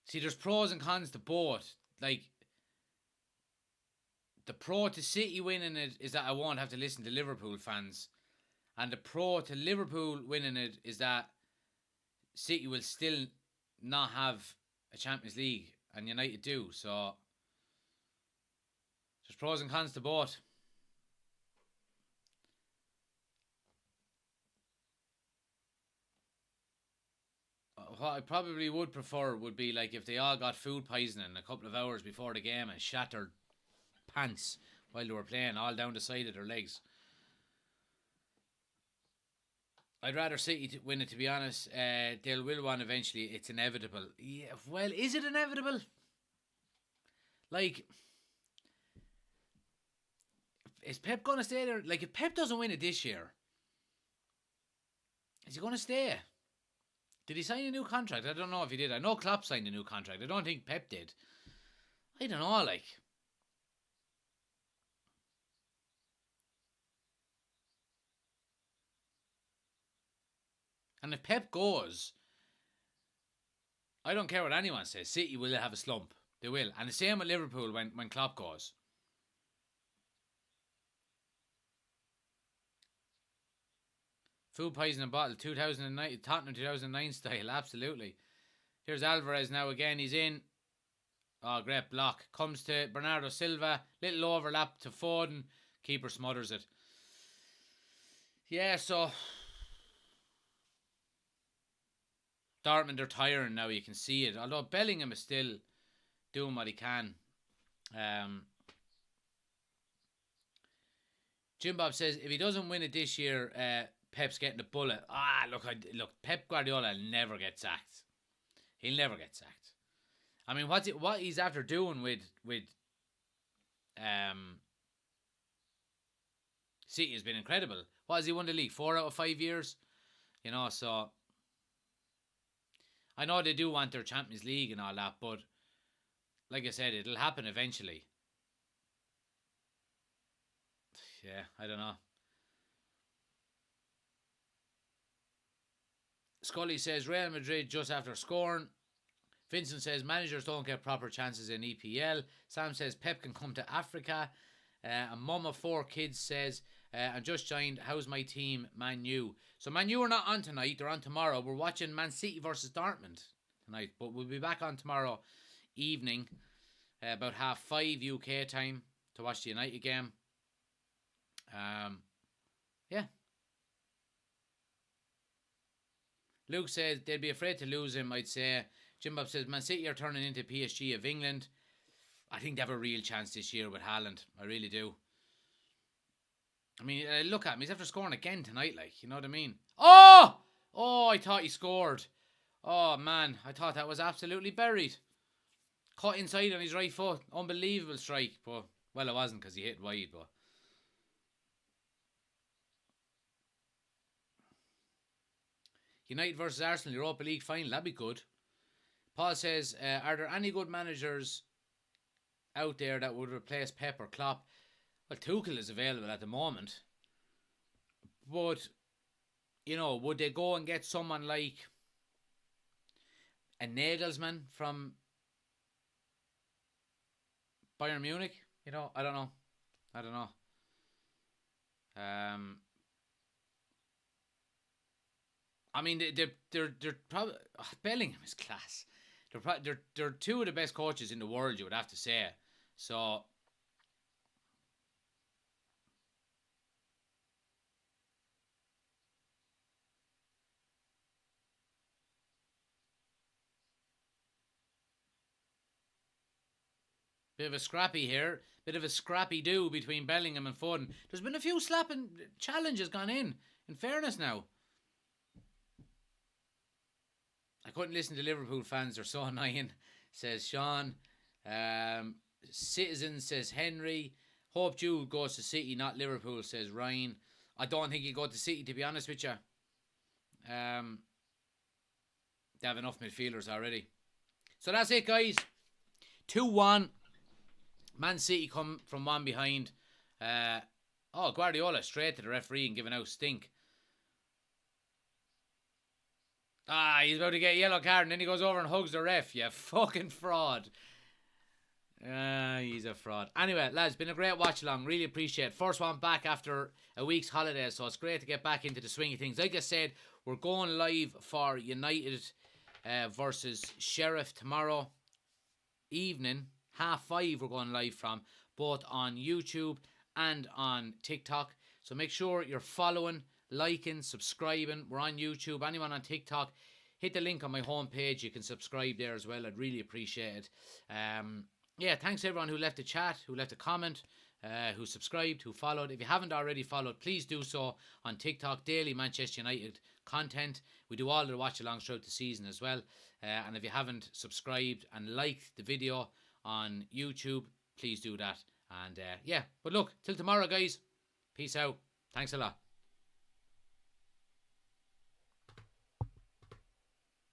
See, there's pros and cons to both. Like, the pro to City winning it is that I won't have to listen to Liverpool fans. And the pro to Liverpool winning it is that City will still not have a Champions League and United do. So, there's pros and cons to both. What I probably would prefer would be like if they all got food poisoning a couple of hours before the game and shattered pants while they were playing all down the side of their legs. I'd rather City win it, to be honest. They'll will one eventually. It's inevitable. Yeah, well, is it inevitable? Like, is Pep going to stay there? Like, if Pep doesn't win it this year, is he going to stay? Did he sign a new contract? I don't know if he did. I know Klopp signed a new contract. I don't think Pep did. I don't know, like. And if Pep goes, I don't care what anyone says, City will have a slump. They will. And the same with Liverpool when Klopp goes. Food poisoning bottle, 2009, Tottenham 2009 style, absolutely. Here's Alvarez now again, he's in. Oh, great block. Comes to Bernardo Silva, little overlap to Foden, keeper smothers it. Yeah, so Dortmund are tiring now, you can see it. Although Bellingham is still doing what he can. Jim Bob says, if he doesn't win it this year, Pep's getting the bullet. Look, Pep Guardiola will never get sacked. He'll never get sacked. I mean, what he's after doing with City has been incredible. What has he won the league? 4 out of 5 years? You know, so I know they do want their Champions League and all that, but like I said, it'll happen eventually. Yeah, I don't know. Scully says Real Madrid just after scoring. Vincent says managers don't get proper chances in EPL. Sam says Pep can come to Africa. And Mama 4 Kids says, I'm just joined. How's my team, Man U? So Man U are not on tonight. They're on tomorrow. We're watching Man City versus Dortmund tonight. But we'll be back on tomorrow evening, about 5:30 UK time, to watch the United game. Yeah. Luke says they'd be afraid to lose him, I'd say. Jim Bob says Man City are turning into PSG of England. I think they have a real chance this year with Haaland. I really do. I mean, look at him. He's after scoring again tonight, like, you know what I mean? Oh! Oh, I thought he scored. Oh, man. I thought that was absolutely buried. Caught inside on his right foot. Unbelievable strike. But, well, it wasn't because he hit wide, but... United versus Arsenal Europa League final. That'd be good. Paul says, are there any good managers out there that would replace Pep or Klopp? Well, Tuchel is available at the moment. But, you know, would they go and get someone like a Nagelsmann from Bayern Munich? You know, I don't know. I mean, they're probably... Bellingham is class. They're two of the best coaches in the world, you would have to say. So... Bit of a scrappy here. Bit of a scrappy do between Bellingham and Foden. There's been a few slapping challenges gone in fairness now. I couldn't listen to Liverpool fans. They're so annoying, says Sean. Citizen says Henry. Hope Jude goes to City, not Liverpool, says Ryan. I don't think he'll go to City, to be honest with you. They have enough midfielders already. So that's it, guys. 2-1. Man City come from one behind. Guardiola straight to the referee and giving out stink. He's about to get a yellow card and then he goes over and hugs the ref. You fucking fraud. He's a fraud. Anyway, lads, been a great watch along. Really appreciate it. First one back after a week's holiday, so it's great to get back into the swing of things. Like I said, we're going live for United versus Sheriff tomorrow evening. 5:30 we're going live from, both on YouTube and on TikTok. So make sure you're following, liking, subscribing. We're on YouTube. Anyone on TikTok, hit the link on my homepage. You can subscribe there as well. I'd really appreciate it. Yeah, thanks everyone who left a chat, who left a comment, who subscribed, who followed. If you haven't already followed, please do so on TikTok. Daily Manchester United content. We do all the watch-alongs throughout the season as well. And if you haven't subscribed and liked the video on YouTube, please do that. And yeah, but look, till tomorrow, guys. Peace out. Thanks a lot.